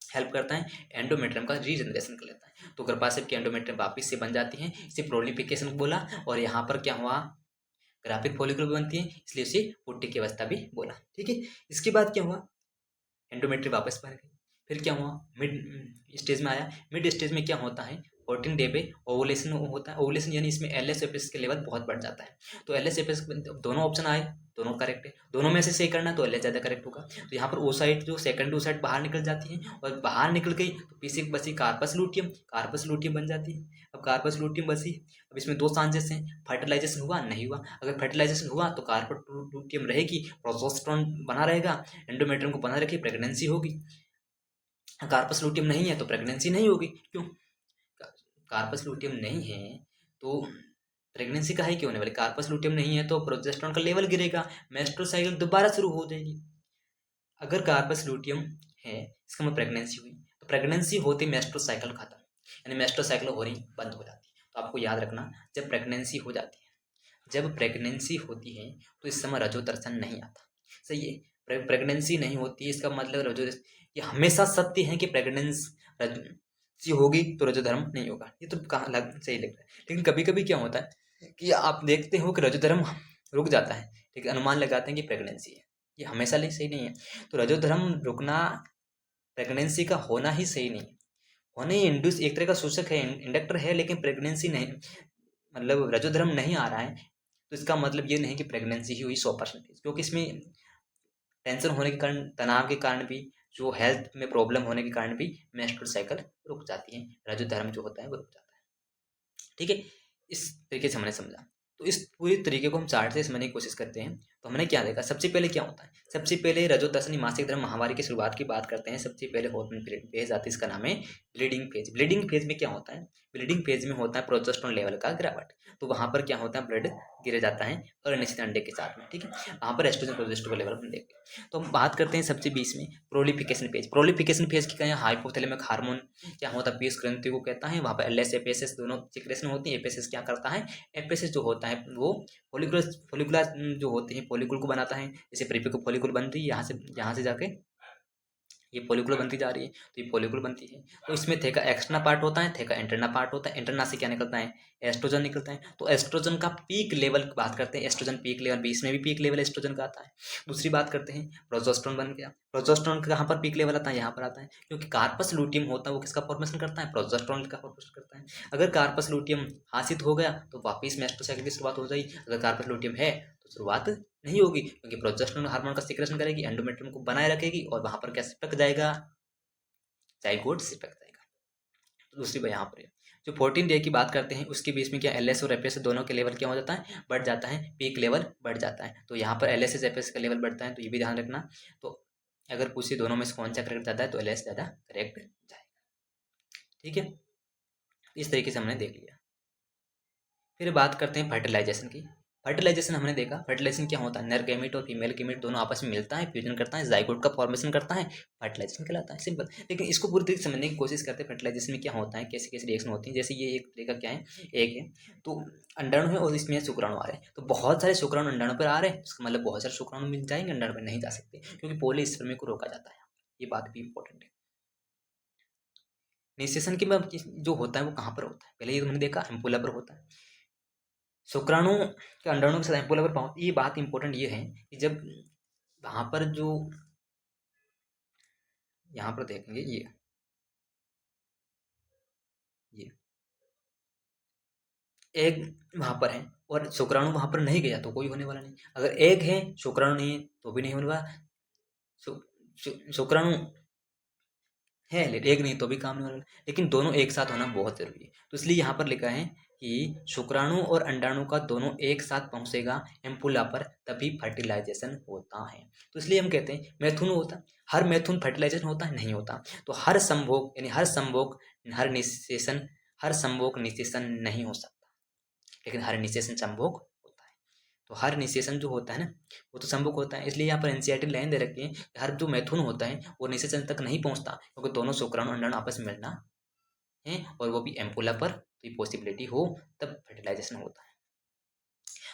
हेल्प करता है, एंडोमेट्रियम का रीजनरेशन कर लेता है। तो गर्भाशय की एंडोमेट्रियम वापिस से बन जाती है, इसे प्रोलिफिकेशन बोला। और यहाँ पर क्या हुआ, ग्राफिक फॉलिकुलर बनती है, इसलिए उसे पुट्टी की अवस्था भी बोला। ठीक है, इसके बाद क्या हुआ, एंडोमेट्री वापस बन गई। फिर क्या हुआ, मिड स्टेज में आया। मिड स्टेज में क्या होता है, 14 डे पे ओवुलेशन होता है। ओवुलेशन यानी इसमें एलएस एपीएस के लेवल बहुत बढ़ जाता है। तो एलएस एपीएस दोनों ऑप्शन आए, दोनों करेक्ट है, दोनों में से सही करना तो एलएस ज़्यादा करेक्ट होगा। तो यहाँ पर ओसाइट जो सेकंड ओसाइट बाहर निकल जाती है, और बाहर निकल गई तो पीछे बसी कार्पस लूटियम, कार्पस लूटियम बन जाती है। अब कार्पस लूटियम बसी, अब इसमें दो चांसेस हैं, फर्टिलाइजेशन हुआ नहीं हुआ। अगर फर्टिलाइजेशन हुआ तो कार्पस लूटियम रहेगी, प्रोजेस्टेरोन बना रहेगा, एंडोमेट्रियम को बना रखी, प्रेगनेंसी होगी। कार्पस लूटियम नहीं है तो प्रेगनेंसी नहीं होगी। क्यों, कार्पस लूटियम नहीं है तो प्रेगनेंसी का है क्यों होने वाली, कार्पस लूटियम नहीं है तो प्रोजेस्टेरोन का लेवल गिरेगा, मेस्ट्रुअल साइकिल दोबारा शुरू हो जाएगी। अगर कार्पस लूटियम है इसका मतलब प्रेगनेंसी हुई, तो प्रेगनेंसी होती मेस्ट्रुअल साइकिल खत्म, यानी मेस्ट्रुअल साइकिल हो रही बंद हो जाती है। तो आपको याद रखना, जब प्रेगनेंसी हो जाती है, जब प्रेगनेंसी होती है तो इस समय रजो दर्शन नहीं आता। सही है, प्रेगनेंसी नहीं होती है इसका मतलब रजो, ये हमेशा सत्य है कि प्रेगनेंसी होगी तो रजो धर्म नहीं होगा, ये तो कहाँ सही लग रहा है। लेकिन कभी कभी क्या होता है कि आप देखते हो कि रजो धर्म रुक जाता है, ठीक है, अनुमान लगाते हैं कि प्रेगनेंसी है, ये हमेशा सही नहीं है। तो रजो धर्म रुकना प्रेगनेंसी का होना ही सही नहीं है। होने ही इंड्यूस एक तरह का सूचक है, इंडक्टर है, लेकिन प्रेगनेंसी नहीं, मतलब रजो धर्म नहीं आ रहा है, तो इसका मतलब ये नहीं कि प्रेगनेंसी ही हुई 100%, क्योंकि इसमें टेंशन होने के कारण, तनाव के कारण भी, जो हेल्थ में प्रॉब्लम होने के कारण भी मेंस्ट्रुअल साइकिल रुक जाती है, रजो धर्म जो होता है वो रुक जाता है। ठीक है, इस तरीके से हमने समझा। तो इस पूरी तरीके को हम चार्ट से समझने की कोशिश करते हैं। तो हमने क्या देखा, सबसे पहले क्या होता है, सबसे पहले रजोदर्शनी मासिक धर्म महावारी की शुरुआत की बात करते हैं। सबसे पहले हार्मोन फेज आती है, इसका नाम है ब्लीडिंग फेज। ब्लीडिंग फेज में क्या होता है, ब्लीडिंग फेज में होता है प्रोजेस्टेरोन लेवल का गिरावट। तो वहां पर क्या होता है, ब्लड गिर जाता है अनिश्चित अंडे के साथ में। ठीक है, वहां पर एस्ट्रोजन प्रोजेस्टेरोन लेवल हम देखते हैं। तो हम बात करते हैं सबसे बीच में प्रोलिफिकेशन फेज। प्रोलिफिकेशन फेज की क्या है, हाइपोथैलेमिक हार्मोन क्या होता है, पीस ग्रंथि को कहता है। वहां पर एलएस एपीएसएस दोनों सिक्रेशन होती है। एपीएसएस क्या करता है, एपीएसएस जो होता है वो फोलिकुलर जो होते हैं फॉलिकुल को बनाता है। जैसे प्रीपिकल फॉलिकुल बनती है, यहाँ से जाके ये फॉलिकुलर बनती जा रही है, तो ये फॉलिकुलर बनती है। तो इसमें थेका एक्सटर्नल पार्ट होता है, थेका इंटरनल पार्ट होता है। इंटरनल से क्या निकलता है, एस्ट्रोजन निकलता है। तो एस्ट्रोजन का पीक लेवल की बात करते हैं, एस्ट्रोजन पीक लेवल भी, इसमें भी पीक लेवल एस्ट्रोजन का आता है। दूसरी बात करते हैं, प्रोजेस्टेरोन बन गया। प्रोजेस्टेरोन कहाँ पर पीक लेवल आता है, यहाँ पर आता है, क्योंकि कार्पस लूटियम होता है वो किसका फॉर्मेशन करता है, प्रोजेस्टेरोन का फॉर्मेशन करता है। अगर कार्पस लूटियम हासिल हो गया तो वापिस मेस्ट्रोसाइकिल की शुरुआत हो जाएगी। अगर कार्पस लूटियम है तो शुरुआत नहीं होगी, क्योंकि प्रोजेस्टेरोन हार्मोन का सीक्रेशन करेगी, एंडोमेट्रियम को बनाए रखेगी, और वहां पर क्या चिपक जाएगा, जाइगोट चिपक जाएगा। तो दूसरी बात यहाँ पर जो 14 डे की बात करते हैं उसके बीच में क्या एलएस और एपीएस दोनों के लेवल क्या हो जाता है, बढ़ जाता है, पीक लेवल बढ़ जाता है। तो यहाँ पर एलएस एपीएस का लेवल बढ़ता है, तो ये भी ध्यान रखना। तो अगर पूछे दोनों में से कौन सा करेक्ट ज़्यादा है, तो एलएस ज़्यादा करेक्ट जाएगा। ठीक है, इस तरीके से हमने देख लिया। फिर बात करते हैं फर्टिलाइजेशन की। फर्टिलाइजेशन हमने देखा, फर्टिलाइजेशन क्या होता है, नर गैमेट और फीमेल गैमेट दोनों आपस में मिलता है, फ्यूजन करता है, जाइगोट का फॉर्मेशन करता है, फर्टिलाइजेशन कहलाता है, सिंपल। लेकिन इसको पूरी तरीके से समझने की कोशिश करते हैं, फर्टिलाइजेशन में क्या होता है, कैसे कैसे रिएक्शन होती है। जैसे ये एक तरीका क्या है, एक है तो अंडाणु है और इसमें शुक्राणु आ रहे हैं, तो बहुत सारे शुक्राणु अंडाणु पर आ रहे हैं, इसका मतलब बहुत सारे शुक्राणु मिल जाएंगे, अंडाणु पर नहीं जा सकते, क्योंकि पॉलीस्पर्मी को रोका जाता है। ये बात भी इंपॉर्टेंट है। निषेचन की जो होता है वो कहाँ पर होता है, पहले ये हमने देखा एम्पुला पर होता है। शुक्राणु के अंडाणु के साथ एम्पुला पर पहुंच, ये बात इंपॉर्टेंट ये है कि जब वहां पर जो यहाँ पर देखेंगे ये एग वहां पर है और शुक्राणु वहां पर नहीं गया तो कोई होने वाला नहीं। अगर एग है शुक्राणु नहीं है तो भी नहीं होने वाला। शुक्राणु है एक नहीं तो भी काम नहीं होने वाला, लेकिन दोनों एक साथ होना बहुत जरूरी है। तो इसलिए यहाँ पर लिखा है कि शुक्राणु और अंडाणु का दोनों एक साथ पहुंचेगा एम्पुला पर, तभी फर्टिलाइजेशन होता है। तो इसलिए हम कहते हैं मैथुन होता है, हर मैथुन फर्टिलाइजेशन होता है, नहीं होता। तो हर संभोग यानी हर निषेचन, हर संभोग निषेचन नहीं हो सकता, लेकिन हर निषेचन संभोग होता है। तो हर निषेचन जो होता है ना वो तो संभोग होता है। इसलिए यहाँ पर एनसीईआरटी लाइन दे रखी है, हर जो मैथुन होता है वो निषेचन तक नहीं पहुंचता, क्योंकि दोनों शुक्राणु अंडाणु आपस में मिलना है और वो भी एम्पुला पर, तो ये पॉसिबिलिटी हो तब फर्टिलाइजेशन होता है।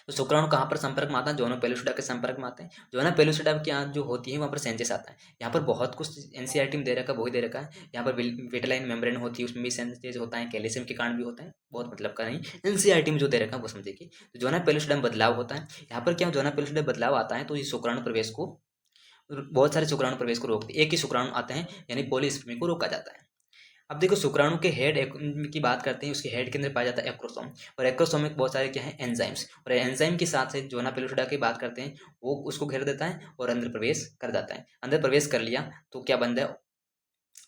तो शुक्राणु कहाँ पर संपर्क में आता है? जोना पेलुसिडा के संपर्क में आते हैं। जोना पेलुसिडा की यहाँ जो होती है वहाँ पर सेंचेस आता है। यहाँ पर बहुत कुछ एनसीईआरटी में दे रखा है, वही दे रखा है। यहाँ पर विटेलाइन मेम्ब्रेन होती है, उसमें भी सेंचेस होता है, कैल्शियम के कारण भी होता है, बहुत मतलब का नहीं। एनसीईआरटी में जो दे रखा है वो समझिए। तो जोना पेलुसिडा में बदलाव होता है। यहाँ पर क्या जोना पेलुसिडा बदलाव आता है तो ये शुक्राणु प्रवेश को, बहुत सारे शुक्राणु प्रवेश को रोकते हैं। एक ही शुक्राणु आते हैं यानी पॉलीस्पर्मी को रोका जाता है। अब देखो शुक्राणु के हेड की बात करते हैं, उसके हेड के अंदर पाया जाता है एक्रोसोम, और एक्रोसोम में बहुत सारे क्या है एंजाइम्स, और एंजाइम के साथ से जोना पेलुसिडा की बात करते हैं, वो उसको घेर देता है और अंदर प्रवेश कर जाता है। अंदर प्रवेश कर लिया तो क्या बन है,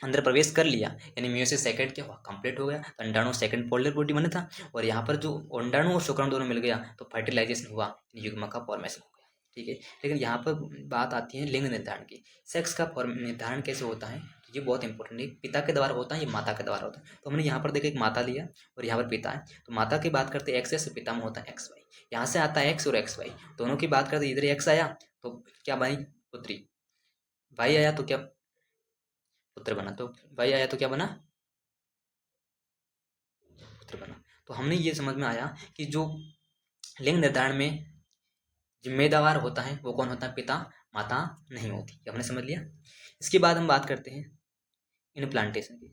अंदर प्रवेश कर लिया यानी मेयोसिस सेकंड क्या हुआ, कंप्लीट हो गया। तो अंडाणु सेकंड पोलर बॉडी बना था, और यहाँ पर जो अंडाणु और शुक्राणु दोनों मिल गया तो फर्टिलाइजेशन हुआ, युग्म का फॉर्मेशन हो गया। ठीक है, लेकिन यहाँ पर बात आती है लिंग निर्धारण की। सेक्स का निर्धारण कैसे होता है, तो ये बहुत इंपॉर्टेंट है। पिता के द्वारा होता है, ये माता के द्वारा होता है। तो हमने यहाँ पर देखा एक माता लिया और यहाँ पर पिता है। तो माता की बात करते हैं एक्स है, पिता में होता है एक्स वाई। यहाँ से आता है एक्स और एक्स वाई दोनों की बात करते, इधर एक्स आया तो क्या बनी पुत्री, वाई आया तो क्या पुत्र बना, तो वाई आया तो क्या बना पुत्र बना। तो हमने ये समझ में आया कि जो लिंग निर्धारण में जिम्मेदार होता है वो कौन होता है, पिता, माता नहीं होती। ये हमने समझ लिया। इसके बाद हम बात करते हैं इनप्लांटेशन की।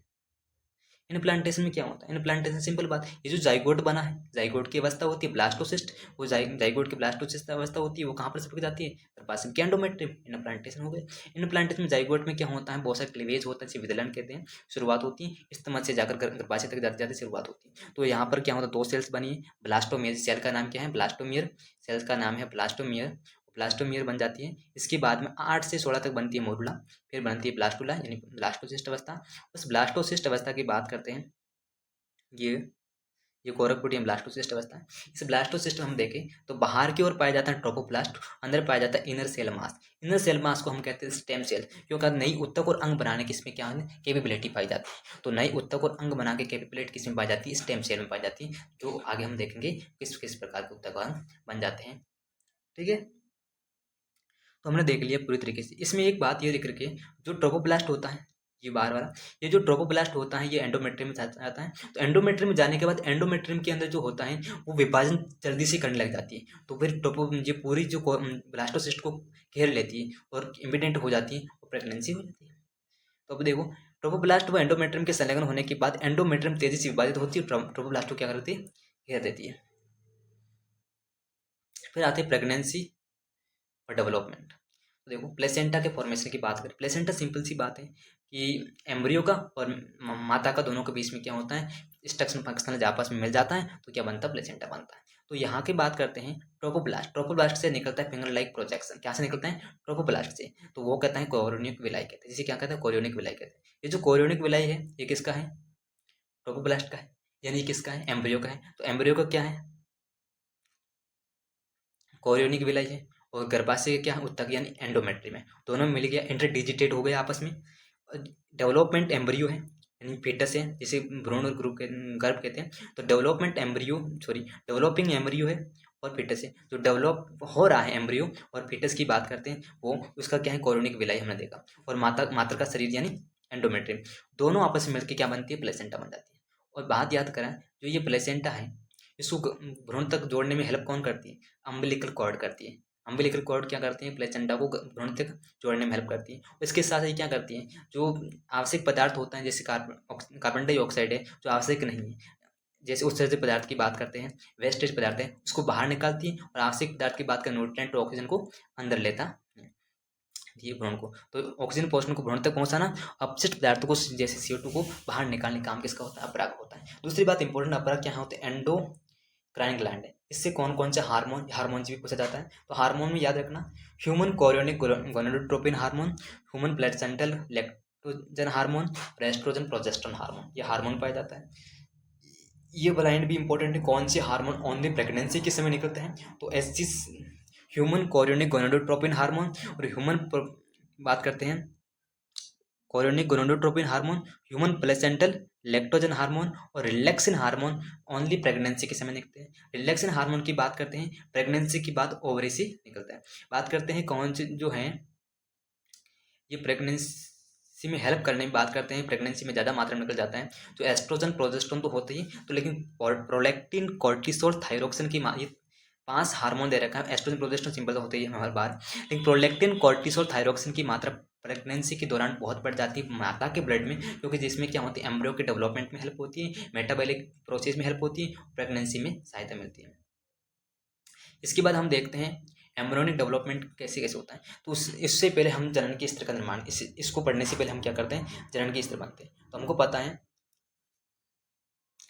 इनप्लांटेशन में क्या होता है, इनप्लांटेशन सिंपल बात, ये जो जाइगोट बना है, जाइगोट की अवस्था होती है ब्लास्टोसिस्ट, वो जाइगोट की ब्लास्टोसिस्ट अवस्था होती है, वो कहाँ पर चिपक जाती है, गर्भाशय के एंडोमेट्रियम। इनप्लांटेशन हो गए। इनप्लांटेशन में जाइगोट में क्या होता है, बहुत सारे क्लीवेज होता है, जिसे विदलन कहते हैं, शुरुआत होती है इस्तमत से जाकर गर्भाशय तक जाते जाते शुरुआत होती है। तो यहाँ पर क्या होता है, दो सेल्स बनी है, ब्लास्टोमियर सेल का नाम क्या है, ब्लास्टोमियर सेल्स का नाम है ब्लास्टोमियर, ब्लास्टोमियर बन जाती है। इसके बाद में 8 से 16 तक बनती है मोडुला, फिर बनती है ब्लास्टुला यानी ब्लास्टोसिस्ट अवस्था। उस ब्लास्टोसिस्ट अवस्था की बात करते हैं, ये ये कोरकपुटियम ब्लास्टोसिस्ट अवस्था है। इस ब्लास्टोसिस्ट में हम देखें तो बाहर की ओर पाया जाता है ट्रोपोप्लास्ट, अंदर पाया जाता है inner cell mass. Inner cell mass को हम कहते हैं स्टेम सेल, क्योंकि नई ऊतक और अंग बनाने की इसमें क्या है कैपेबिलिटी पाई जाती है। तो नई ऊतक और अंग बना के कैपेबिलिटी किसमें पाई जाती है, स्टेम सेल में पाई जाती है, जो आगे हम देखेंगे किस किस प्रकार के ऊतक और अंग बन जाते हैं। ठीक है, तो हमने देख लिया पूरी तरीके से। इसमें एक बात ये लिख रखी है, जो ट्रोपोप्लास्ट होता है ये बार वाला, ये जो ट्रोपोप्लास्ट होता है ये एंडोमेट्रियम में जाता है। तो एंडोमेट्रियम में जाने के बाद एंडोमेट्रियम के अंदर जो होता है वो विभाजन जल्दी से करने लग जाती है, तो फिर ये पूरी जो ब्लास्टोसिस्ट को घेर लेती है और इम्पिडेंट हो जाती है और प्रेगनेंसी हो जाती है। तो अब देखो ट्रोपोप्लास्ट व एंडोमेट्रियम के संलग्न होने के बाद एंडोमेट्रियम तेजी से विभाजित होती है, ट्रोपोप्लास्ट को क्या करती है, घेर देती है। फिर आती है प्रेगनेंसी और डेवलपमेंट। तो देखो प्लेसेंटा के फॉर्मेशन की बात करें, प्लेसेंटा सिंपल सी बात है कि एम्ब्रियो का और माता का दोनों के बीच में क्या होता है, स्ट्रक्चर फंक्शनल जब आपस में मिल जाता है तो क्या बनता है, प्लेसेंटा बनता है। तो यहाँ की बात करते हैं ट्रोपोप्लास्ट, ट्रोपोप्लास्ट से निकलता है फिंगर लाइक प्रोजेक्शन, क्या से निकलता है, ट्रोपोप्लास्ट से। तो वो कहता है कोरियोनिक विलाई कहते हैं, जिसे क्या कहते हैं, कोरियोनिक विलाई कहते हैं। ये जो कोरियोनिक विलाई है ये किसका है, ट्रोपोप्लास्ट का है, यानी किसका है, एम्ब्रियो का है। तो एम्ब्रियो का क्या है, कोरियोनिक विलाई है, और गर्भाशय क्या है, उत्तक यानी एंडोमेट्रियम है। दोनों मिल गया, इंटरडिजिटेट हो गया आपस में। डेवलपमेंट एम्ब्रियो है यानी फेटस है, जिसे भ्रूण और गर्भ कहते हैं। तो development embryo sorry developing embryo है और फेटस है। जो डेवलप हो रहा है एम्ब्रियो और फेटस की बात करते हैं, वो उसका क्या है, कोरियोनिक विलाई हमने देखा। और माता का शरीर यानी एंडोमेट्रियम, दोनों आपस में मिलकर क्या बनती है, प्लेसेंटा बन जाती है। और बात याद करें, जो ये प्लेसेंटा है इसको भ्रूण तक जोड़ने में हेल्प कौन करती है, अम्बिलिकल कॉर्ड करती है। अम्बिलिकल कॉर्ड क्या करती है, प्लेसेंटा को भ्रूण तक जोड़ने में हेल्प करती है। इसके साथ ही क्या करती है, जो आवश्यक पदार्थ होता है जैसे कार्बन डाइऑक्साइड है जो आवश्यक नहीं है, जैसे उत्सर्जित पदार्थ की बात करते हैं, वेस्टेज पदार्थ है उसको बाहर निकालती है, और आवश्यक पदार्थ की बात करें न्यूट्रिएंट और ऑक्सीजन को अंदर लेता है ये भ्रूण को। तो ऑक्सीजन पोषण को भ्रूण तक पहुंचाना, अपशिष्ट पदार्थों को जैसे CO2 को बाहर निकालने का काम किसका होता है, अपराग होता है। दूसरी बात इंपॉर्टेंट, अपराग क्या होते हैं, एंडोक्राइन ग्लैंड है। इससे कौन कौन से हार्मोन भी पूछा जाता है। तो हार्मोन में याद रखना, human chorionic gonadotropin hormone, human placental lactogen hormone, estrogen progesterone hormone, ये हार्मोन पाया जाता है। ये ब्लाइंड भी इंपॉर्टेंट है, कौन से हार्मोन ओनली प्रेगनेंसी के समय निकलते हैं। तो S human chorionic gonadotropin hormone, और बात करते हैं chorionic gonadotropin hormone, human placental lactogen hormone और रिलैक्सिन हार्मोन ओनली प्रेगनेंसी के समय निकलते हैं। रिलैक्सिन हार्मोन की बात करते हैं प्रेगनेंसी के बाद ओवरी से निकलता है। बात करते हैं कौन से जो हैं ये प्रेगनेंसी में हेल्प करने की बात करते हैं, प्रेगनेंसी में ज़्यादा मात्रा में निकल जाता है। जो एस्ट्रोजन प्रोजेस्टेरोन तो होते ही, तो लेकिन प्रोलैक्टिन, कॉर्टिसोल, थायरोक्सिन की 5 हार्मोन दे रखा है, एस्ट्रोजन प्रोजेस्टेरोन सिंपल तो होते ही है हर बार, लेकिन प्रोलैक्टिन कोर्टिसोल थायरोक्सिन की मात्रा प्रेगनेंसी के दौरान बहुत बढ़ जाती है माता के ब्लड में, क्योंकि जिसमें क्या होती है एम्ब्रियो के डेवलपमेंट में हेल्प होती है, मेटाबॉलिक प्रोसेस में हेल्प होती है, प्रेगनेंसी में सहायता मिलती है। इसके बाद हम देखते हैं एम्ब्रियोनिक डेवलपमेंट कैसे कैसे होता है। तो इससे पहले हम जनन के स्तर का निर्माण, इसको पढ़ने से पहले हम क्या करते हैं, जनन के स्तर पढ़ते हैं। तो हमको पता है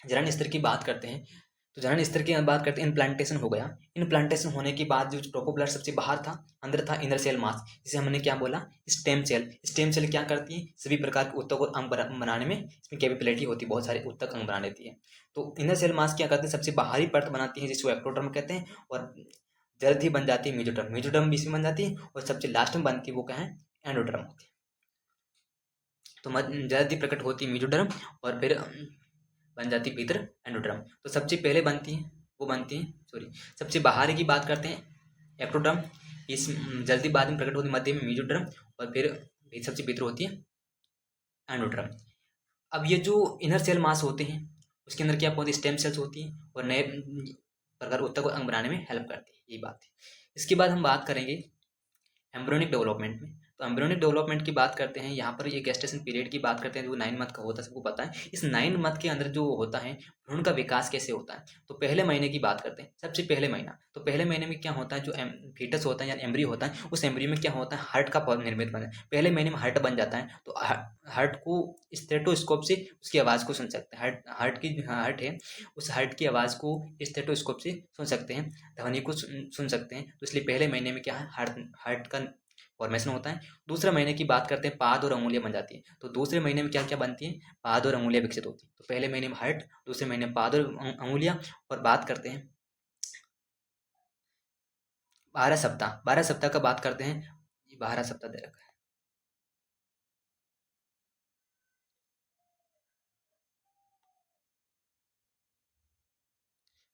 जनन स्तर की बात करते हैं, तो जनन स्तर की बात करते हैं, इनप्लांटेशन हो गया। इनप्लांटेशन होने के बाद जो ट्रोपोब्लास्ट सबसे बाहर था, अंदर था इनर सेल मास, जिसे हमने क्या बोला, स्टेम सेल। स्टेम सेल क्या करती है, सभी प्रकार के ऊतक और अंग बनाने में इसमें कैपेबिलिटी होती है, बहुत सारे ऊतक अंग बना लेती है। तो इनर सेल मास क्या करते हैं, सबसे बाहरी परत बनाती है जिसको एक्टोडर्म कहते हैं, और जल्द ही बन जाती है मेजोडर्म। मेजोडर्म भी इसमें बन जाती है, और सबसे लास्ट में बनती है वो क्या है, एंडोडर्म होती है। तो जल्द ही प्रकट होती है मेजोडर्म, और फिर बन जाती है भीतर एंडोडर्म। तो सबसे पहले बनती है वो बनती है सॉरी सबसे बाहर की बात करते हैं एक्टोडर्म, इस जल्दी बाद में प्रकट होती है मध्य में मेजोडर्म, और फिर सबसे भीतर होती है एंडोडर्म। अब ये जो इनर सेल मास होते हैं उसके अंदर क्या होती है, स्टेम सेल्स होती हैं, और नए प्रकार ऊतक को अंग बनाने में हेल्प करती है, ये बात है। इसके बाद हम बात करेंगे एम्ब्रियोनिक डेवलपमेंट में। तो एम्ब्रियोनिक डेवलपमेंट की बात करते हैं, यहाँ पर ये गेस्टेशन पीरियड की बात करते हैं जो 9 मंथ का होता है, सबको पता है। इस 9 मंथ के अंदर जो होता है भ्रूण का विकास कैसे होता है, तो पहले महीने की बात करते हैं। सबसे पहले महीना, तो पहले महीने में क्या होता है, जो फीटस होता है या एम्ब्रियो होता है, उस एम्ब्रियो में क्या होता है, हार्ट का निर्मित बन जाता है। पहले महीने में हार्ट बन जाता है, तो हार्ट को स्टेटोस्कोप से उसकी आवाज़ को सुन सकते हैं। हार्ट है, उस हार्ट की आवाज़ को स्टेटोस्कोप से सुन सकते हैं, ध्वनि को सुन सकते हैं। तो इसलिए पहले महीने में क्या है, हार्ट का फॉर्मेशन होता है। दूसरे महीने की बात करते हैं, पाद और अंगुलियां बन जाती हैं। तो दूसरे महीने में क्या क्या बनती हैं, पाद और अंगुलियां विकसित होती हैं। तो पहले महीने में हार्ट, दूसरे महीने में पाद और अंगुलियां। और बात करते हैं 12 सप्ताह, 12 सप्ताह का बात करते हैं, ये 12 सप्ताह दे रखा है।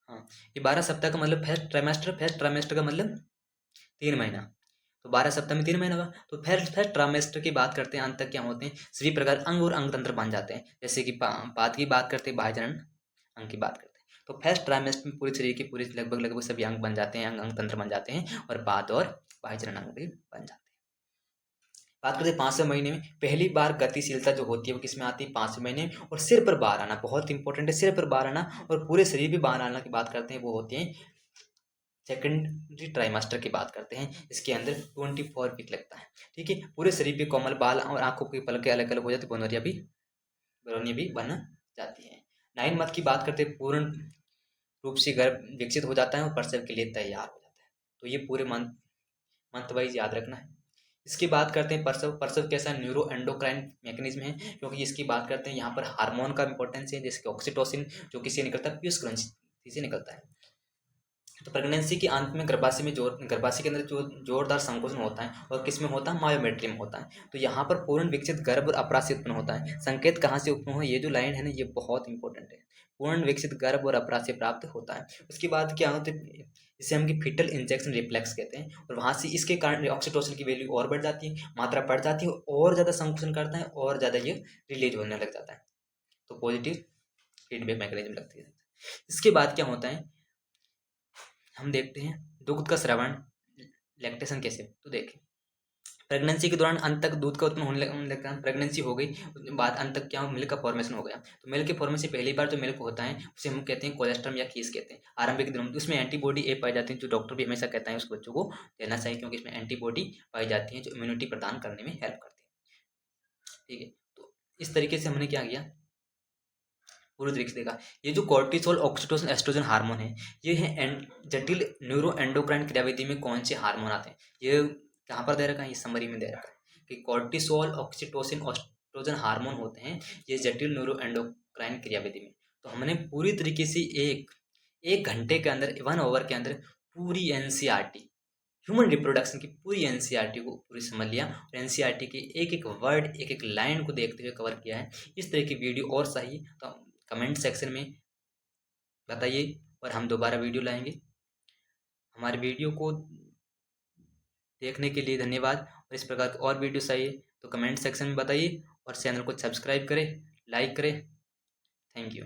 हाँ, ये 12 सप्ताह का मतलब फर्स्ट ट्राइमेस्टर का मतलब 3 महीना। तो 12 सप्ताह में 3 महीना होगा। तो फर्स्ट ट्राइमेस्टर की बात करते हैं, अंत तक क्या होते हैं, सभी प्रकार अंग और अंग तंत्र बन जाते हैं। जैसे कि पाद की बात करते हैं, बाह्य जनन अंग की बात करते हैं। तो फर्स्ट ट्राइमेस्टर में पूरे शरीर के पूरे लगभग लगभग सभी अंग बन जाते हैं, अंग अंग तंत्र बन जाते हैं, और पाद और बाह्य जनन अंग भी बन जाते हैं। बात करते हैं 5वें महीने में, पहली बार गतिशीलता जो होती है वो किसमें आती है, 5वें महीने में। और सिर पर बाहर आना बहुत इंपॉर्टेंट है, सिर पर बाहर आना और पूरे शरीर भी बाहर आना की बात करते हैं, वो होती है सेकेंडरी ट्राइमेस्टर की बात करते हैं। इसके अंदर 24 वीक लगता है, ठीक है। पूरे शरीर पे कोमल बाल और आंखों की पलकें अलग अलग हो जाती है, बनोरियां भी बन जाती हैं। 9 मंथ की बात करते हैं, पूर्ण रूप से गर्भ विकसित हो जाता है और प्रसव के लिए तैयार हो जाता है। तो ये पूरे मंथ वाइज याद रखना है। इसकी बात करते हैं प्रसव। प्रसव कैसा न्यूरो एंडोक्राइन मैकेनिज्म है, क्योंकि इसकी बात करते हैं यहाँ पर हार्मोन का इंपॉर्टेंस है, जैसे कि ऑक्सीटोसिन जो किससे निकलता है, पीयूष ग्रंथि से निकलता है। तो प्रेगनेंसी के अंत में गर्भाशय के अंदर जो जोरदार संकोचन होता है, और किस में होता है, मायोमेट्री में होता है। तो यहाँ पर पूर्ण विकसित गर्भ और अपराशी उत्पन्न होता है। संकेत कहाँ से उत्पन्न हो, ये जो लाइन है ना, ये बहुत इंपॉर्टेंट है। पूर्ण विकसित गर्भ और अपराशी प्राप्त होता है। उसके बाद क्या होता है, इसे हम फीटल इंजेक्शन रिफ्लेक्स कहते हैं, और वहाँ से इसके कारण ऑक्सीटोसिन की वैल्यू और बढ़ जाती है, मात्रा बढ़ जाती है, और ज़्यादा संकोचन करता है, और ज़्यादा ये रिलीज होने लग जाता है। तो पॉजिटिव फीडबैक मैकेनिज्म लगती है। इसके बाद क्या होता है, हम देखते हैं दुग्ध का स्रावण, लैक्टेशन कैसे। तो देखें, प्रेगनेंसी के दौरान अंत तक दूध का उत्पन्न होने लगता है। प्रेगनेंसी हो गई, बाद अंत तक क्या हो, मिल्क का फॉर्मेशन हो गया। तो मिल्क के फॉर्मेशन से पहली बार जो मिल्क होता है उसे हम कहते हैं कोलेस्ट्रम या खीस कहते हैं। आरंभिक दिनों में उसमें एंटीबॉडी ए पाई जाती है, जो डॉक्टर भी हमेशा कहता है उस बच्चों को देना चाहिए, क्योंकि इसमें एंटीबॉडी पाई जाती है जो इम्यूनिटी प्रदान करने में हेल्प करती है, ठीक है। तो इस तरीके से हमने क्या किया, पूरी तरीके से देखा। ये जो कॉर्टिसोल, ऑक्सीटोसिन, एस्ट्रोजन हार्मोन है, ये है जटिल न्यूरो एंडोक्राइन क्रियाविधि में कौन से हार्मोन आते हैं, ये कहाँ पर दे रखा है, ये समरी में दे रखा है कि कॉर्टिसोल, ऑक्सीटोसिन, एस्ट्रोजन हार्मोन होते हैं ये जटिल न्यूरो एंडोक्राइन क्रियाविधि में। तो हमने पूरी तरीके से एक घंटे के अंदर, 1 आवर के अंदर पूरी एनसीईआरटी, ह्यूमन रिप्रोडक्शन की पूरी एनसीईआरटी को पूरी समझ लिया, और एनसीईआरटी के एक एक वर्ड, एक एक लाइन को देखते हुए कवर किया है। इस तरह की वीडियो और चाहिए तो कमेंट सेक्शन में बताइए, और हम दोबारा वीडियो लाएंगे। हमारे वीडियो को देखने के लिए धन्यवाद, और इस प्रकार के और वीडियो चाहिए तो कमेंट सेक्शन में बताइए, और चैनल को सब्सक्राइब करें, लाइक करें। Thank you.